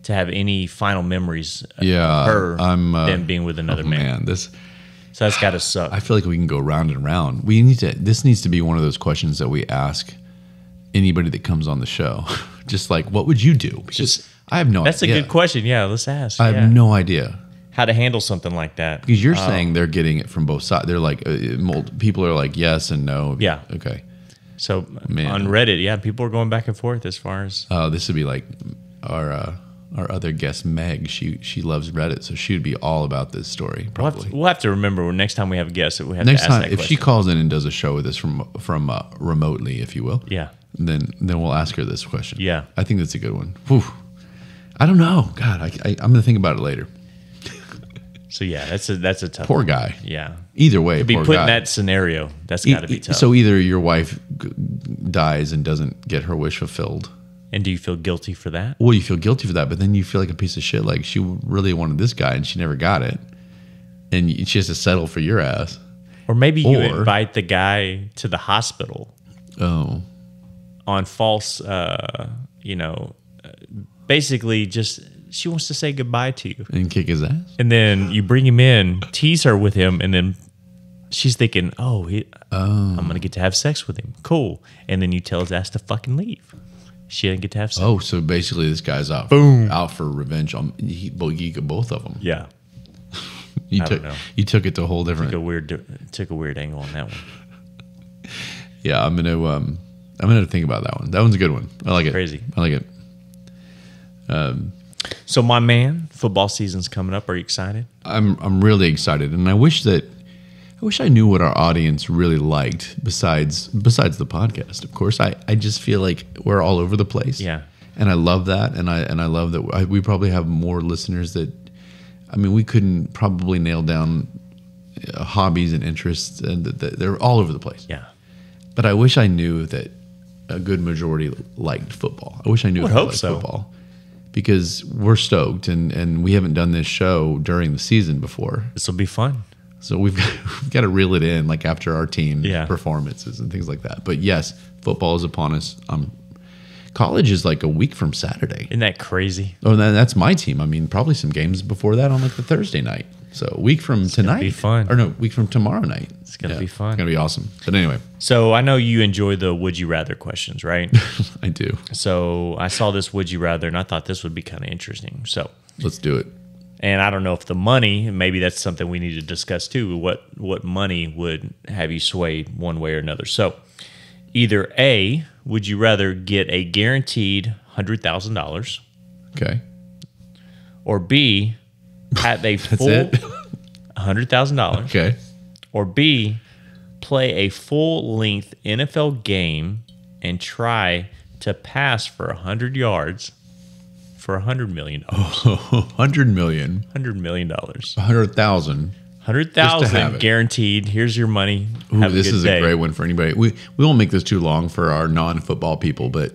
to have any final memories of her than being with another man. So that's got to suck. I feel like we can go round and round. This needs to be one of those questions that we ask anybody that comes on the show. Just like, what would you do? Because I have no idea. That's a good question. Yeah, let's ask. I have no idea. How to handle something like that. Because you're saying they're getting it from both sides. They're like, people are like, yes and no. Yeah. Okay. So on Reddit, people are going back and forth as far as. This would be like our other guest, Meg. She loves Reddit, so she would be all about this story. Probably. We'll have to remember next time we have a guest that we have next to ask time that if question. she calls in and does a show with us from remotely, if you will. Yeah. Then we'll ask her this question. Yeah. I think that's a good one. Whew. I don't know. God, I'm going to think about it later. So yeah, that's a tough. Poor guy. Yeah. Either way, to be poor put guy. in that scenario, that's got to be tough. So either your wife dies and doesn't get her wish fulfilled. And do you feel guilty for that? Well, you feel guilty for that, but then you feel like a piece of shit. Like she really wanted this guy and she never got it, and she has to settle for your ass. Or maybe you invite the guy to the hospital. Oh. On false, basically just she wants to say goodbye to you and kick his ass. And then you bring him in, tease her with him, and then she's thinking, I'm gonna get to have sex with him. Cool. And then you tell his ass to fucking leave. She didn't get to have sex. Oh, so basically this guy's out for revenge on both of them. Yeah. You took it to a whole different. Took a weird angle on that one. Yeah, I'm gonna think about that one. That one's a good one. I like it. Crazy. I like it. So my man, football season's coming up. Are you excited? I'm really excited, and I wish I knew what our audience really liked besides the podcast. Of course, I just feel like we're all over the place. Yeah. And I love that, and I love that we probably have more listeners that. We couldn't probably nail down hobbies and interests, and they're all over the place. Yeah. But I wish I knew that a good majority liked football. I wish I knew if they liked football. Because we're stoked, and we haven't done this show during the season before. This will be fun. So we've got to reel it in, like after our team Yeah. performances and things like that. But yes, football is upon us. College is like a week from Saturday. Isn't that crazy? Oh, that's my team. I mean, probably some games before that on like the Thursday night. So a week from tonight. Gonna be fun. Or no, week from tomorrow night. It's going to be fun. It's going to be awesome. But anyway. So I know you enjoy the Would You Rather questions, right? I do. So I saw this Would You Rather, and I thought this would be kind of interesting. So let's do it. And I don't know if the money, maybe that's something we need to discuss too. What money would have you swayed one way or another? So either A, would you rather get a guaranteed $100,000? Okay. Or B, have a full $100,000. Okay. Or B, play a full-length NFL game and try to pass for 100 yards for $100 million. $100 million. $100 million. 100,000. 100,000 guaranteed. Here's your money. Ooh, Have this a good is day. a great one for anybody. We won't make this too long for our non-football people, but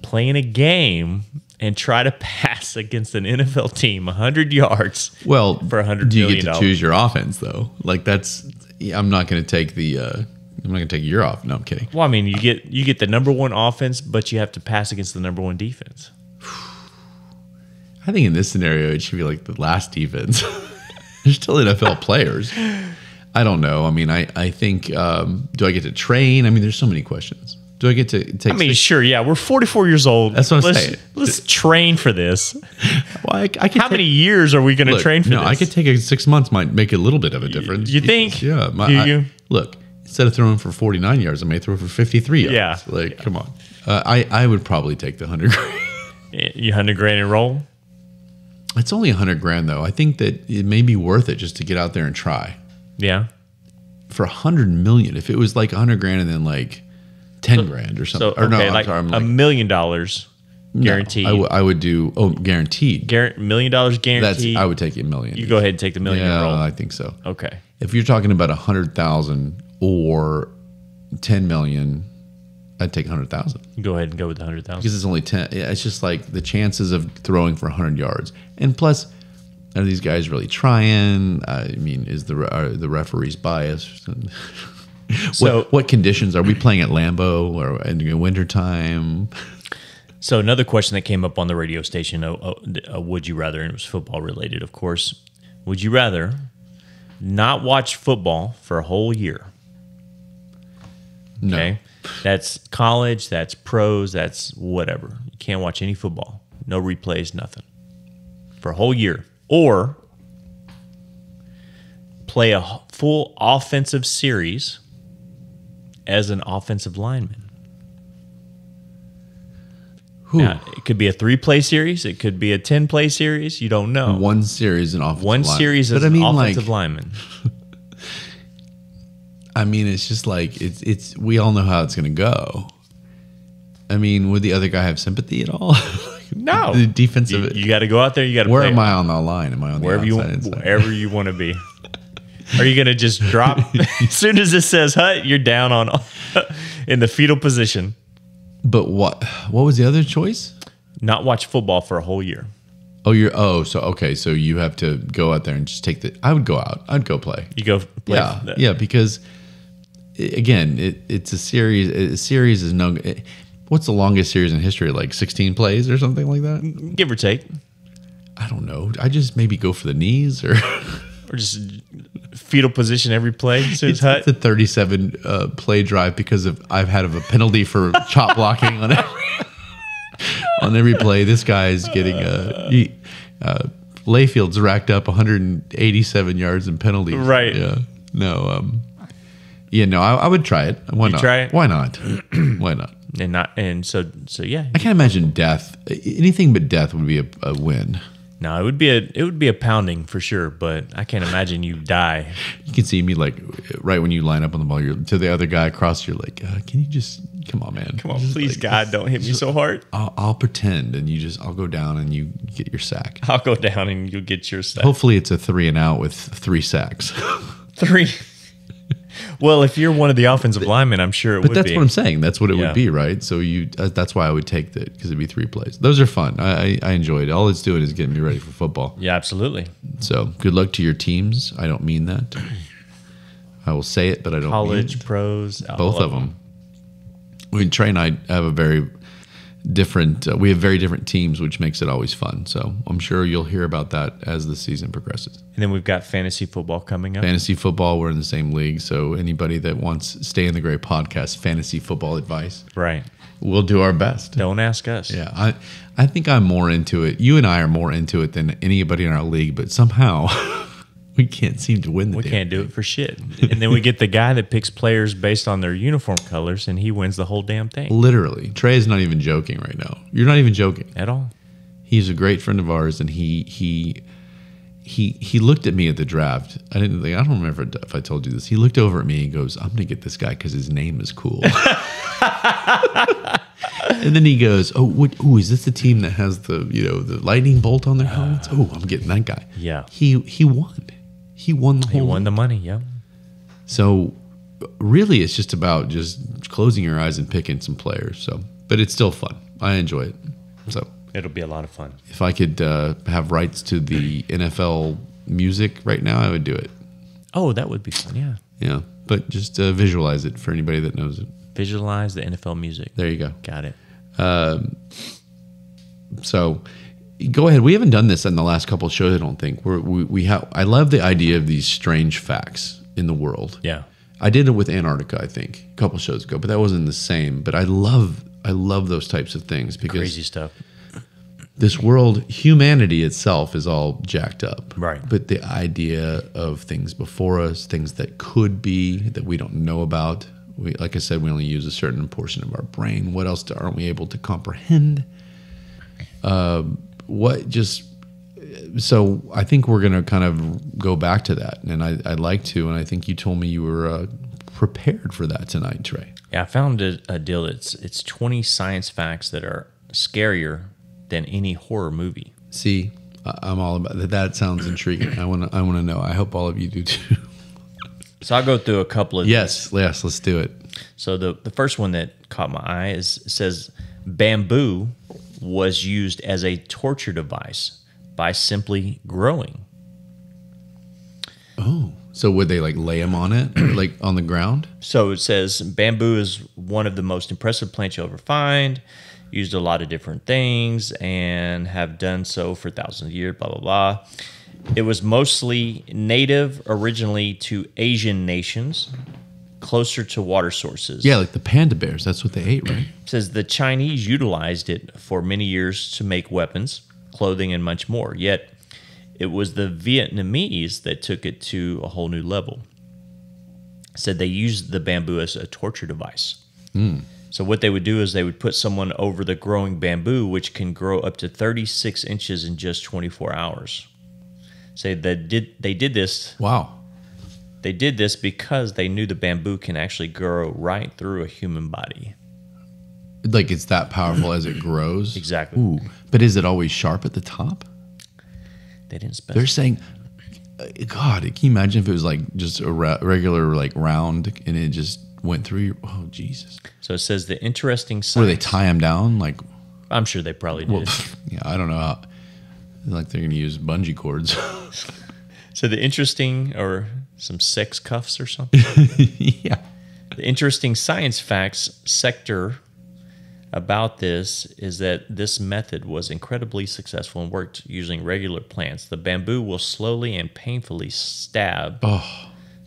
playing a game and try to pass against an NFL team 100 yards. Well, for $100 do you million. get to choose your offense though? Like I'm not going to take I'm not going to take your off. No, I'm kidding. Well, I mean, you get the number one offense, but you have to pass against the number one defense. I think in this scenario, it should be like the last defense. They're still NFL players. I don't know. I mean, I think, do I get to train? I mean, there's so many questions. Do I get to take? I mean, sure, yeah. We're 44 years old. That's what I'm saying. Let's train for this. Well, I can How many years are we going to train for this? No, I could take 6 months. Might make a little bit of a difference. You think? Yeah. Look, instead of throwing for 49 yards, I may throw for 53 yards. Yeah. Like, come on. I would probably take the 100 grand. You 100 grand and roll? It's only 100 grand though. I think that it may be worth it just to get out there and try. Yeah. For 100 million, if it was like 100 grand and then like 10 grand or something. So, okay, like $1 million guaranteed. No, I would do guaranteed. $1 million guaranteed. I would take $1 million. You go ahead and take the million and roll. I think so. Okay. If you're talking about 100,000 or 10 million, I'd take 100,000. Go ahead and go with the 100,000 because it's only 10. Yeah, it's just like the chances of throwing for 100 yards, and plus, are these guys really trying? I mean, are the referees biased? What conditions are we playing at Lambeau or in wintertime? So another question that came up on the radio station, would you rather, and it was football related, of course. Would you rather not watch football for a whole year? No. Okay. That's college, that's pros, that's whatever. You can't watch any football. No replays, nothing. For a whole year. Or play a full offensive series as an offensive lineman. Now, it could be a 3-play series. It could be a 10-play series. You don't know. One series an offensive One series as an offensive lineman. I mean, it's just like it's. We all know how it's going to go. I mean, would the other guy have sympathy at all? No. The defensive. You got to go out there. You got to. Where am I on the line? Am I on the outside, inside? Wherever you want to be. Are you going to just drop as soon as it says hut? You're down on in the fetal position. But what was the other choice? Not watch football for a whole year. So you have to go out there and just take the. I would go out. I'd go play. You go play. Yeah, because again, it's a series. A series is no. What's the longest series in history? Like 16 plays or something like that? Give or take. I don't know. I just maybe go for the knees or just fetal position every play. It's a 37 play drive because I've had a penalty for chop blocking on every play. This guy's getting Layfield's racked up 187 yards in penalties. Right. Yeah. No. I would try it. Why not? Try it? Why not? Why not? So yeah. I can't imagine death. Anything but death would be a win. No, it would be a pounding for sure, but I can't imagine you die. You can see me like right when you line up on the ball, you're to the other guy across. You're like, can you just come on, man? Come on, please, like, God, don't hit me so hard. I'll pretend, and I'll go down, and you get your sack. I'll go down, and you'll get your sack. Hopefully, it's a 3 and out with 3 sacks. 3. Well, if you're one of the offensive linemen, I'm sure it would be. But that's what I'm saying. That's what it would be, right? So that's why I would take that, because it'd be 3 plays. Those are fun. I enjoy it. All it's doing is getting me ready for football. Yeah, absolutely. So good luck to your teams. I don't mean that. I will say it, but I don't College, mean it. pros, Both of them. Trey and I have a very different, we have very different teams, which makes it always fun. So I'm sure you'll hear about that as the season progresses. And then we've got fantasy football coming up. Fantasy football, we're in the same league. So anybody that wants Stay in the Gray podcast, fantasy football advice, right? We'll do our best. Don't ask us. Yeah, I think I'm more into it. You and I are more into it than anybody in our league, but somehow we can't seem to win the We can't do it for shit. And then we get the guy that picks players based on their uniform colors, and he wins the whole damn thing. Literally. Trey is not even joking right now. You're not even joking. At all. He's a great friend of ours, and he looked at me at the draft. I don't remember if I told you this. He looked over at me and goes, "I'm going to get this guy because his name is cool." And then he goes, is this the team that has the lightning bolt on their helmets? I'm getting that guy. Yeah. He won. He won the whole. He won the money. Yeah. So really, it's just about just closing your eyes and picking some players. So, but it's still fun. I enjoy it. So it'll be a lot of fun. If I could have rights to the NFL music right now, I would do it. Oh, that would be fun. Yeah. Yeah, but just visualize it for anybody that knows it. Visualize the NFL music. There you go. Got it. So go ahead. We haven't done this in the last couple of shows, I don't think. We have. I love the idea of these strange facts in the world. Yeah. I did it with Antarctica, I think, a couple of shows ago, but that wasn't the same. But I love those types of things because crazy stuff. This world, humanity itself is all jacked up. Right. But the idea of things before us, things that could be, that we don't know about. Like I said, we only use a certain portion of our brain. What else aren't we able to comprehend? So I think we're going to kind of go back to that. And I'd like to. And I think you told me you were prepared for that tonight, Trey. Yeah, I found a deal. It's 20 science facts that are scarier than any horror movie. See, I'm all about that. That sounds intriguing. I want to know. I hope all of you do too. So I'll go through a couple of Yes, let's do it. So the first one that caught my eye says bamboo was used as a torture device by simply growing. Oh, so would they like lay them on it, like on the ground? So it says bamboo is one of the most impressive plants you'll ever find. Used a lot of different things and have done so for thousands of years, blah, blah, blah. It was mostly native originally to Asian nations, closer to water sources. Yeah, like the panda bears. That's what they ate, right? It says the Chinese utilized it for many years to make weapons, clothing, and much more. Yet it was the Vietnamese that took it to a whole new level. It said they used the bamboo as a torture device. So what they would do is they would put someone over the growing bamboo, which can grow up to 36 inches in just 24 hours. Say they did this. Wow. They did this because they knew the bamboo can actually grow right through a human body. Like it's that powerful as it grows? Exactly. Ooh. But is it always sharp at the top? They didn't specify. They're saying, God, can you imagine if it was like just a regular like round and it just went through your, oh, Jesus. So it says the interesting science. Where they tie them down? Like, I'm sure they probably did. well, yeah, I don't know how. Like they're going to use bungee cords. So the interesting, or some sex cuffs or something. Yeah. The interesting science facts sector about this is that this method was incredibly successful and worked using regular plants. The bamboo will slowly and painfully stab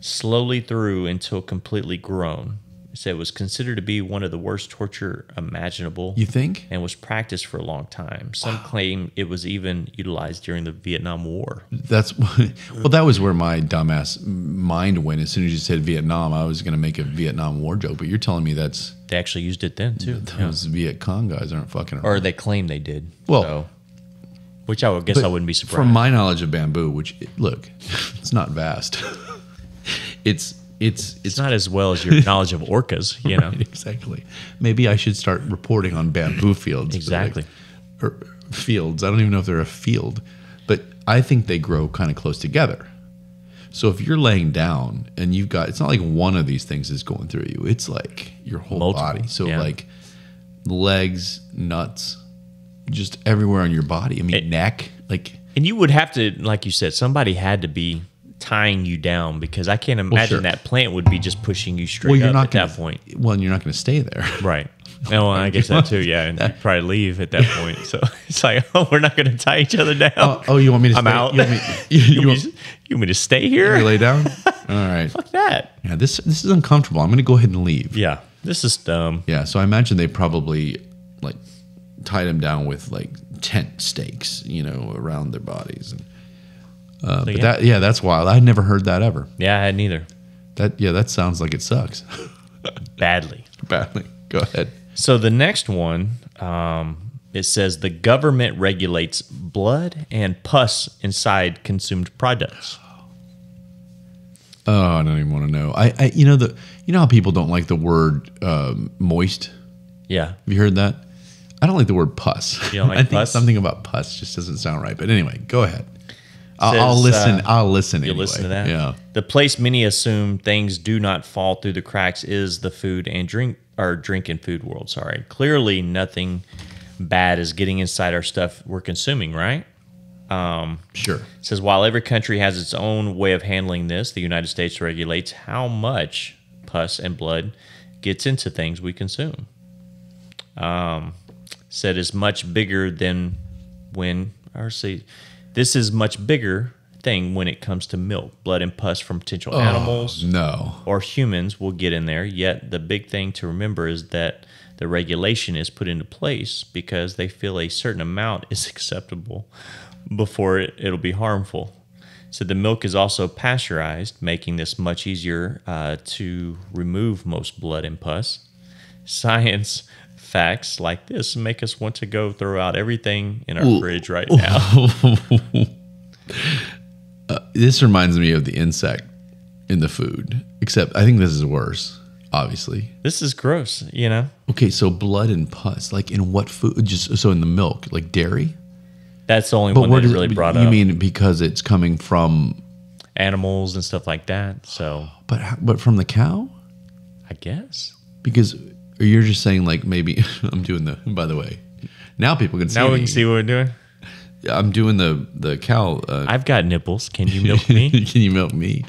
slowly through until completely grown. It said it was considered to be one of the worst torture imaginable. You think? And was practiced for a long time. Some claim it was even utilized during the Vietnam War. That was where my dumbass mind went. As soon as you said Vietnam, I was going to make a Vietnam War joke, but you're telling me they actually used it then too. Those Viet Cong guys aren't fucking around. Or they claim they did. Well, which I would guess I wouldn't be surprised. From my knowledge of bamboo, which look, it's not vast. It's not as well as your knowledge of orcas, you know. Right, exactly. Maybe I should start reporting on bamboo fields. Exactly. Or fields. I don't even know if they're a field, but I think they grow kind of close together. So if you're laying down and you've got, it's not like one of these things is going through you. It's like your whole Multiple, body. So yeah. like legs, nuts, just everywhere on your body. I mean, neck, like. And you would have to, like you said, somebody had to be tying you down, because I can't imagine that plant would be just pushing you straight up at that point. Well, you're not going to stay there. Right. No, I guess that too, yeah. And you'd probably leave at that point. So it's like, oh, we're not going to tie each other down. Oh, you want me to I'm stay? out. You want me to stay here? lay down? All right. Fuck that. Yeah, this is uncomfortable. I'm going to go ahead and leave. Yeah, this is dumb. Yeah, so I imagine they probably like tied them down with like tent stakes, around their bodies. And, but that's wild. I had never heard that ever. Yeah, I hadn't either. That sounds like it sucks. Badly. Go ahead. So the next one, it says the government regulates blood and pus inside consumed products. Oh, I don't even want to know. You know how people don't like the word moist? Yeah. Have you heard that? I don't like the word pus. You don't like I think pus? something about pus just doesn't sound right. But anyway, go ahead. I'll listen. I'll listen. You'll anyway. listen to that? Yeah. The place many assume things do not fall through the cracks is the food and drink and food world. Sorry. Clearly nothing bad is getting inside our stuff we're consuming, right? Sure. It says, while every country has its own way of handling this, the United States regulates how much pus and blood gets into things we consume. Said is much bigger than this is much bigger thing when it comes to milk. Blood and pus from potential animals or humans will get in there. Yet the big thing to remember is that the regulation is put into place because they feel a certain amount is acceptable before it'll be harmful. So the milk is also pasteurized, making this much easier to remove most blood and pus. Science facts like this make us want to go throw out everything in our fridge right now. This reminds me of the insect in the food, except I think this is worse, obviously. This is gross, Okay, so blood and pus, like in what food? Just so in the milk, like dairy? That's the only one that really brought up. You mean because it's coming from animals and stuff like that? So, but from the cow? I guess. Because you're just saying like maybe I'm doing the. By the way, now people can see. Now we can see what we're doing. I'm doing the cow. I've got nipples. Can you milk me? Can you milk me?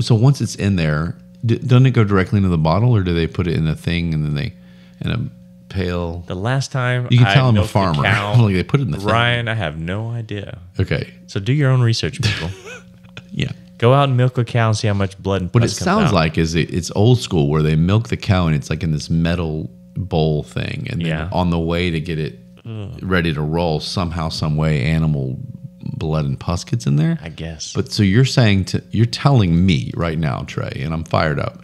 So once it's in there, doesn't it go directly into the bottle, or do they put it in a thing and then in a pail? The last time you can tell I'm a farmer. Like they put it in the Ryan, thing. I have no idea. Okay, so do your own research, people. Yeah, go out and milk a cow and see how much blood and pus what it sounds out. like is it's old school where they milk the cow and it's like in this metal bowl thing, and then on the way to get it ready to roll, somehow, some way, animal blood and pus gets in there. I guess. But so you're telling me right now, Trey, and I'm fired up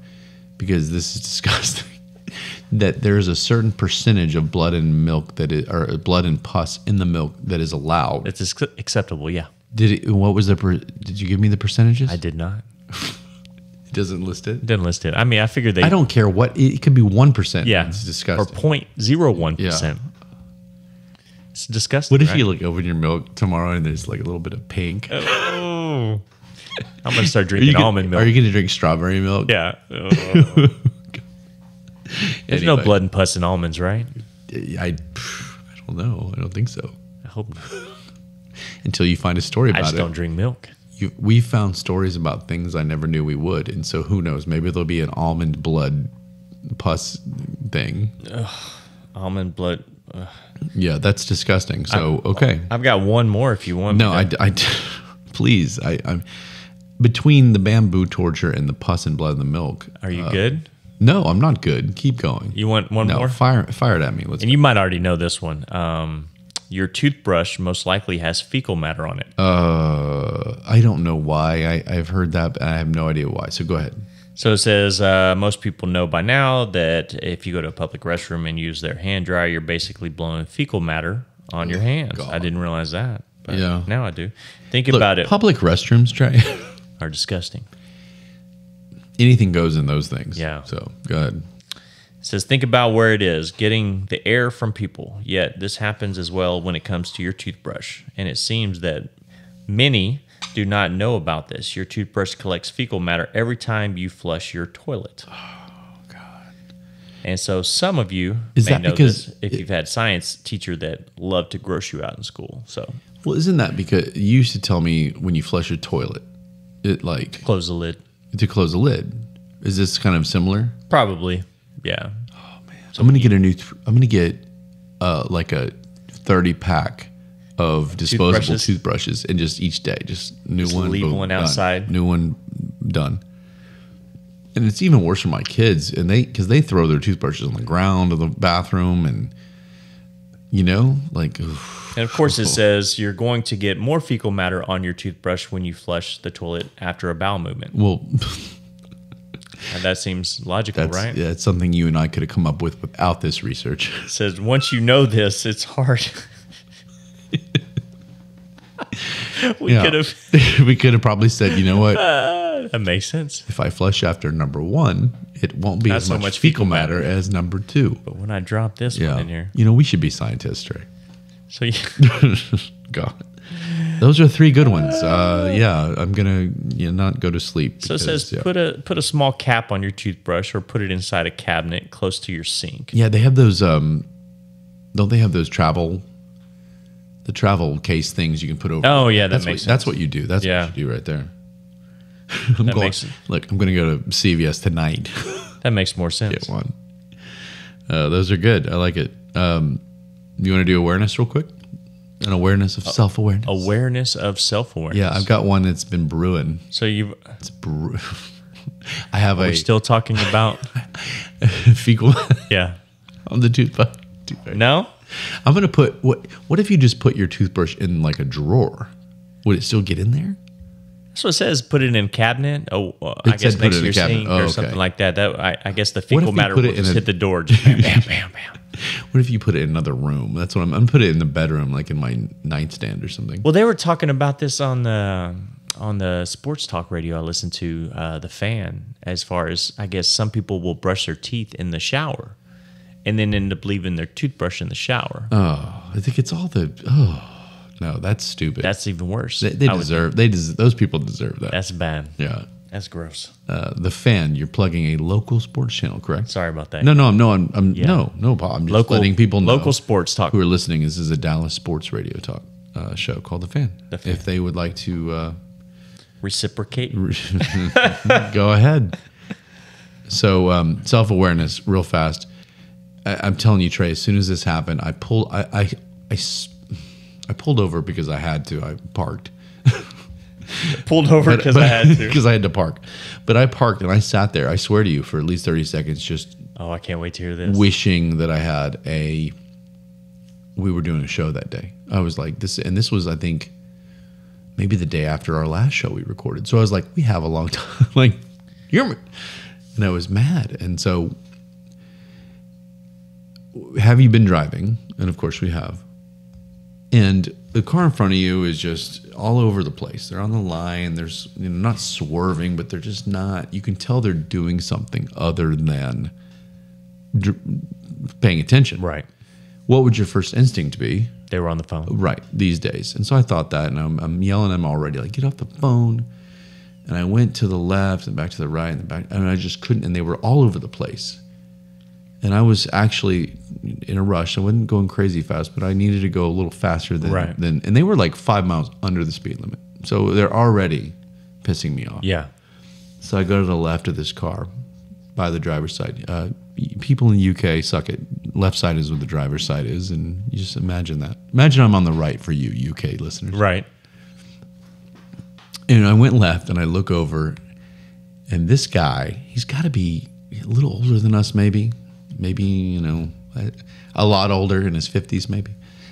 because this is disgusting. That there's a certain percentage of blood and milk or blood and pus in the milk that is allowed. It's acceptable, yeah. Did you give me the percentages? I did not. It doesn't list it? It didn't list it. I mean, I figured I don't care what, it could be 1%. Yeah. It's disgusting. Or 0.01%. Yeah. It's disgusting. What if you open your milk tomorrow and there's like a little bit of pink? Oh. I'm going to start drinking almond milk. Are you going to drink strawberry milk? Yeah. There's no blood and pus in almonds, right? I don't know. I don't think so. I hope not. Until you find a story about it. I just don't drink milk. We found stories about things I never knew we would. And so who knows? Maybe there'll be an almond blood pus thing. Ugh, almond blood. Ugh. Yeah, that's disgusting. So, okay. I've got one more if you want. No, please. I'm between the bamboo torture and the pus and blood in the milk. Are you good? No, I'm not good. Keep going. You want one more? Fire it at me. You might already know this one. Your toothbrush most likely has fecal matter on it. I don't know why. I've heard that, but I have no idea why. So go ahead. So it says most people know by now that if you go to a public restroom and use their hand dryer, you're basically blowing fecal matter on your hands. God. I didn't realize that. But now I do. Think about it. Public restrooms, Trey, are disgusting. Anything goes in those things. Yeah. So go ahead. It says, think about where it is, getting the air from people. Yet this happens as well when it comes to your toothbrush. And it seems that many do not know about this. Your toothbrush collects fecal matter every time you flush your toilet. Oh, God. And so some of you may know this if you've had science teacher that loved to gross you out in school. So, well, isn't that because you used to tell me when you flush a toilet, it like close the lid. To close the lid. Is this kind of similar? Probably, yeah. Oh man, so I'm gonna get like a 30-pack of disposable toothbrushes, and just each day, just new one. Leave boom, one done. outside. New one done. And it's even worse for my kids, and because they throw their toothbrushes on the ground of the bathroom, and like. Oof. And of course, it says you're going to get more fecal matter on your toothbrush when you flush the toilet after a bowel movement. Well, and that seems logical, right? Yeah, it's something you and I could have come up with without this research. It says once you know this, it's hard. We could have probably said, you know what? That makes sense. If I flush after number 1, it won't be as much fecal matter as number 2. But when I drop this one in here, we should be scientists, Trey. So God, those are 3 good ones. I'm gonna not go to sleep. So it says put a small cap on your toothbrush or put it inside a cabinet close to your sink. Yeah, they have those. Don't they have those travel case things you can put over? Oh yeah, that makes sense. That's what you do. That's what you do right there. I'm gonna go to CVS tonight. That makes more sense. Get one. Those are good. I like it. You want to do awareness real quick? An awareness of self-awareness. Awareness of self-awareness. Yeah, I've got one that's been brewing. So I have We're still talking about fecal. Yeah. On the toothbrush. No? I'm going to put, what if you just put your toothbrush in like a drawer? Would it still get in there? That's what it says. Put it in a cabinet. I guess next to your sink or something like that. I guess the fecal matter will just hit the door. Just bam, bam, bam, bam. What if you put it in another room? That's what I'm going to put it in the bedroom, like in my nightstand or something. Well, they were talking about this on the sports talk radio I listened to, The Fan, as far as, I guess, some people will brush their teeth in the shower and then end up leaving their toothbrush in the shower. Oh, I think it's all no, that's stupid. That's even worse. Those people deserve that. That's bad. Yeah. That's gross. The Fan, you're plugging a local sports channel, correct? Sorry about that. No, Paul. I'm just letting people know. Local sports talk. Who are listening. This is a Dallas sports radio talk show called The Fan. If they would like to reciprocate, go ahead. So self-awareness, real fast. I'm telling you, Trey. As soon as this happened, I pulled over because I had to. I parked. Pulled over because I had to. Because I had to park. But I parked and I sat there, I swear to you, for at least 30 seconds just... Oh, I can't wait to hear this. Wishing that I had we were doing a show that day. I was like, this was, I think, maybe the day after our last show we recorded. So I was like, we have a long time. Like, and I was mad. And so, have you been driving? And of course we have. And the car in front of you is just all over the place. They're on the line. There's not swerving, but they're just not. You can tell they're doing something other than paying attention. Right. What would your first instinct be? They were on the phone. Right, these days. And so I thought that, and I'm yelling at them already, like, get off the phone. And I went to the left and back to the right and back, and I just couldn't. And they were all over the place. And I was actually in a rush. I wasn't going crazy fast, but I needed to go a little faster than. And they were like 5 miles under the speed limit. So they're already pissing me off. Yeah. So I go to the left of this car by the driver's side. People in the UK suck it. Left side is what the driver's side is. And you just imagine that. Imagine I'm on the right for you, UK listeners. Right. And I went left and I look over, and this guy, he's got to be a little older than us, maybe, a lot older, in his 50s, maybe.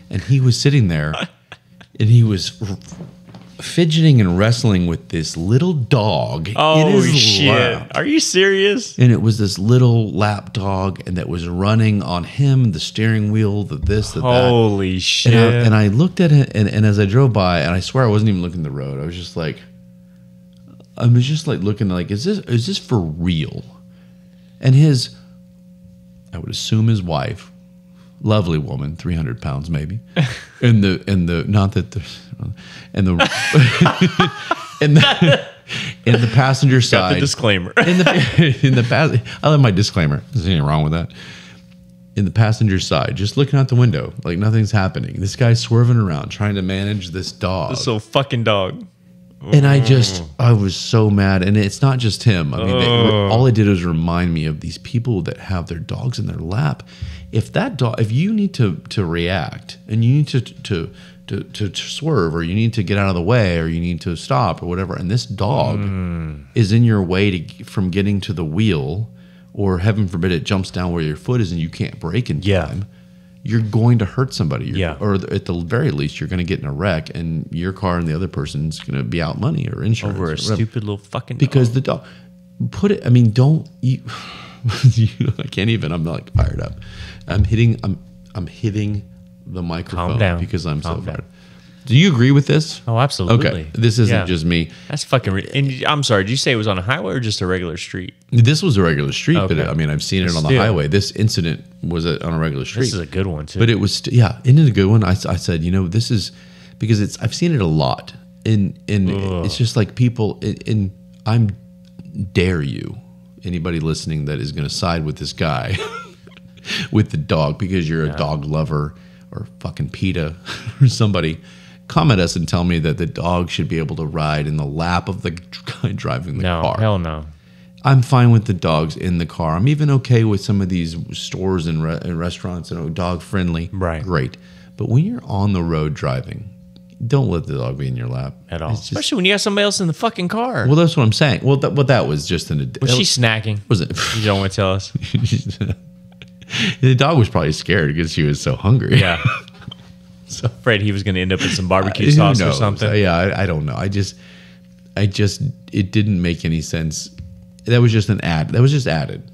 And he was sitting there, and he was fidgeting and wrestling with this little dog in his lap. Are you serious? And it was this little lap dog, and that was running on him, the steering wheel, the this, the that. Holy shit. And I looked at it, and as I drove by, and I swear I wasn't even looking at the road. I was just like looking like, is this for real? And I would assume his wife, lovely woman, 300 pounds maybe, And the not that there's and the and the in the passenger side. Got the disclaimer. in the I love my disclaimer. There's anything wrong with that. In the passenger side, just looking out the window, like nothing's happening. This guy's swerving around trying to manage this dog. This little fucking dog. And I was so mad. And it's not just him. I mean, all it did was remind me of these people that have their dogs in their lap. If you need to react and you need to swerve, or you need to get out of the way, or you need to stop, or whatever, and this dog is in your way from getting to the wheel, or heaven forbid it jumps down where your foot is and you can't brake in time, you're going to hurt somebody. Or at the very least, you're going to get in a wreck, and your car and the other person's going to be out money or insurance. Over a stupid little fucking dog. Because the dog, don't you, I can't even, I'm like fired up. I'm hitting the microphone. Calm down. Because I'm so fired. Do you agree with this? Oh, absolutely. Okay, this isn't just me. That's fucking. And I'm sorry. Did you say it was on a highway or just a regular street? This was a regular street, but I've seen it on the highway. This incident was on a regular street. This is a good one too. But it was, isn't it a good one? I said, this is because I've seen it a lot, and it's just like people. And I'm dare you, anybody listening that is going to side with this guy, with the dog, because you're a dog lover or fucking PETA or somebody. Comment us and tell me that the dog should be able to ride in the lap of the guy driving the car. No, hell no. I'm fine with the dogs in the car. I'm even okay with some of these stores and restaurants and dog friendly. Right. Great. But when you're on the road driving, don't let the dog be in your lap. At all. Especially when you have somebody else in the fucking car. Well, that's what I'm saying. Well, that was just Was she snacking? Was it? You don't want to tell us? The dog was probably scared because she was so hungry. Yeah. So afraid he was going to end up with some barbecue sauce or something. I don't know. I just, it didn't make any sense. That was just an ad. That was just added,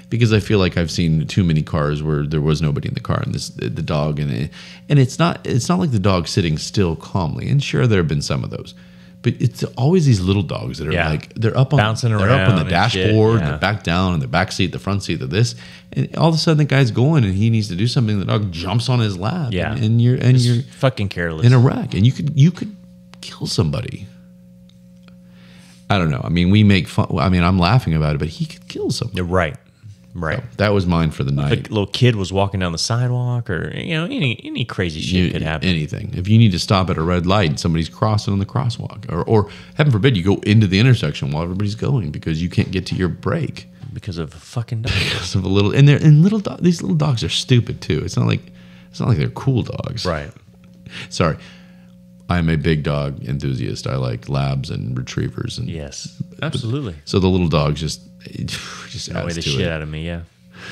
because I feel like I've seen too many cars where there was nobody in the car, and the dog, and it's not like the dog sitting still calmly. And sure, there have been some of those, but it's always these little dogs that are like they're up on bouncing around, they're up on the dashboard, and they're back down, and the back seat, the front seat, this, and all of a sudden the guy's going and he needs to do something. The dog jumps on his lap, and you're fucking careless in a wreck, and you could kill somebody. I don't know. I mean, we make fun. I mean, I'm laughing about it, but he could kill somebody. Right. So that was mine for the night. If a little kid was walking down the sidewalk, or any crazy shit could happen. Anything. If you need to stop at a red light and somebody's crossing on the crosswalk, or heaven forbid you go into the intersection while everybody's going because you can't get to your break because of a fucking dog. Because of a little, these little dogs are stupid too. It's not like they're cool dogs. Right. Sorry. I'm a big dog enthusiast. I like labs and retrievers, and yes, absolutely. So the little dogs just annoy the shit out of me. Yeah.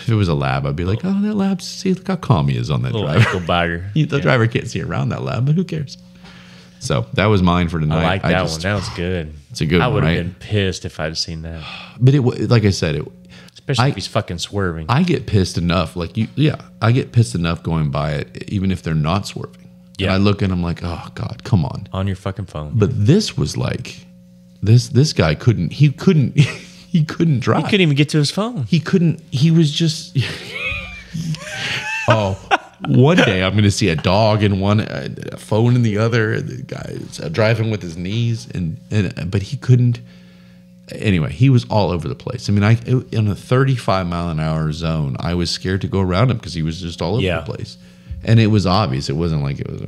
If it was a lab, I'd be like, "Oh, that lab. See, look how calm he is on that driver." The driver can't see around that lab, but who cares? So that was mine for tonight. I like that one. That was good. It's a good one. I would have right? been pissed if I'd seen that. But like I said, especially if he's fucking swerving. I get pissed enough. I get pissed enough going by it, even if they're not swerving. Yeah. And I look and I'm like, oh God, come on. On your fucking phone. But this was like, this guy couldn't drive. He couldn't even get to his phone. He was just, one day I'm going to see a dog in one, a phone in the other. The guy's driving with his knees, but he couldn't. Anyway, he was all over the place. I mean, in a 35 mile an hour zone, I was scared to go around him because he was just all over the place. And it was obvious. It wasn't like it was.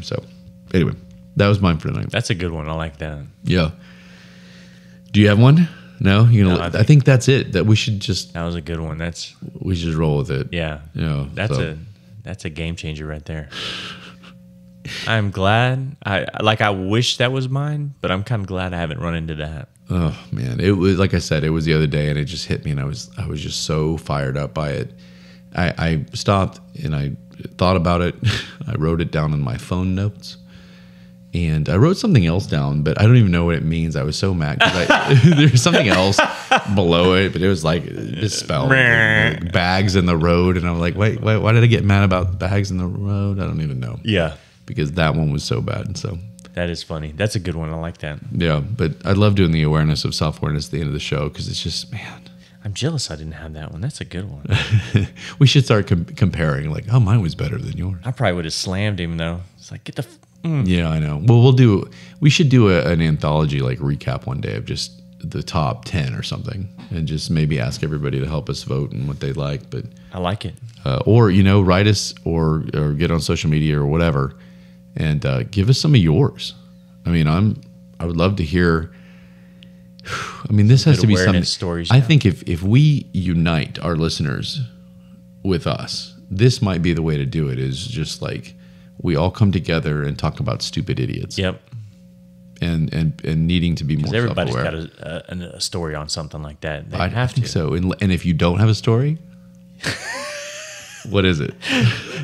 So, anyway, that was mine for tonight. That's a good one. I like that. Yeah. Do you have one? No? I think that's it. That we should just. That was a good one. We should roll with it. Yeah. That's a game changer right there. I'm glad. I wish that was mine, but I'm kind of glad I haven't run into that. Oh man, it was like I said. It was the other day, and it just hit me, and I was just so fired up by it. I stopped and I thought about it. I wrote it down in my phone notes, and I wrote something else down, but I don't even know what it means. I was so mad because there's something else below it, but it was like misspelled bags in the road, and I'm like, wait, why did I get mad about bags in the road? I don't even know. Yeah, because that one was so bad. So that is funny. That's a good one. I like that. Yeah, but I love doing the awareness of self-awareness at the end of the show because it's just, man. I'm jealous I didn't have that one. That's a good one. We should start comparing. Like, oh, mine was better than yours. I probably would have slammed him though. It's like, get the. Yeah, I know. Well, we should do an anthology like recap one day of just the top 10 or something, and just maybe ask everybody to help us vote and what they like. But I like it. Or write us or get on social media or whatever, and give us some of yours. I mean, I would love to hear. I mean, this has to be something. Stories, I think if we unite our listeners with us, this might be the way to do it. Is just like we all come together and talk about stupid idiots. Yep. And needing to be more self-aware. Everybody's got a story on something like that. I think so. And if you don't have a story, what is it?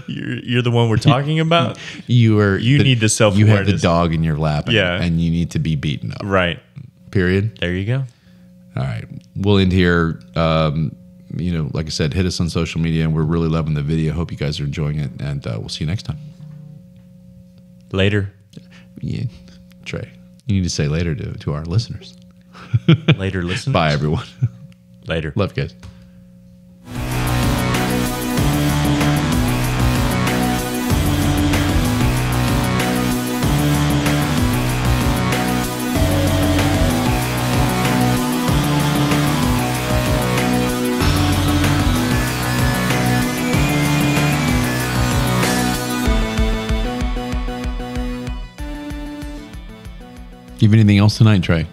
You're the one we're talking about. You need the self-awareness. You have the dog in your lap, and you need to be beaten up. Right. Period. There you go. All right. We'll end here. Like I said, hit us on social media, and we're really loving the video. Hope you guys are enjoying it, and we'll see you next time. Later. Yeah. Trey, you need to say later to our listeners. Later, listeners. Bye, everyone. Later. Love you guys. You have anything else tonight, Trey?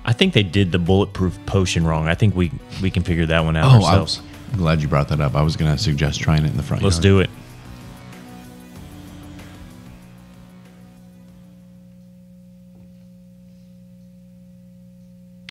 I think they did the bulletproof potion wrong. I think we can figure that one out ourselves. I'm glad you brought that up. I was going to suggest trying it in the front yard. Let's do it.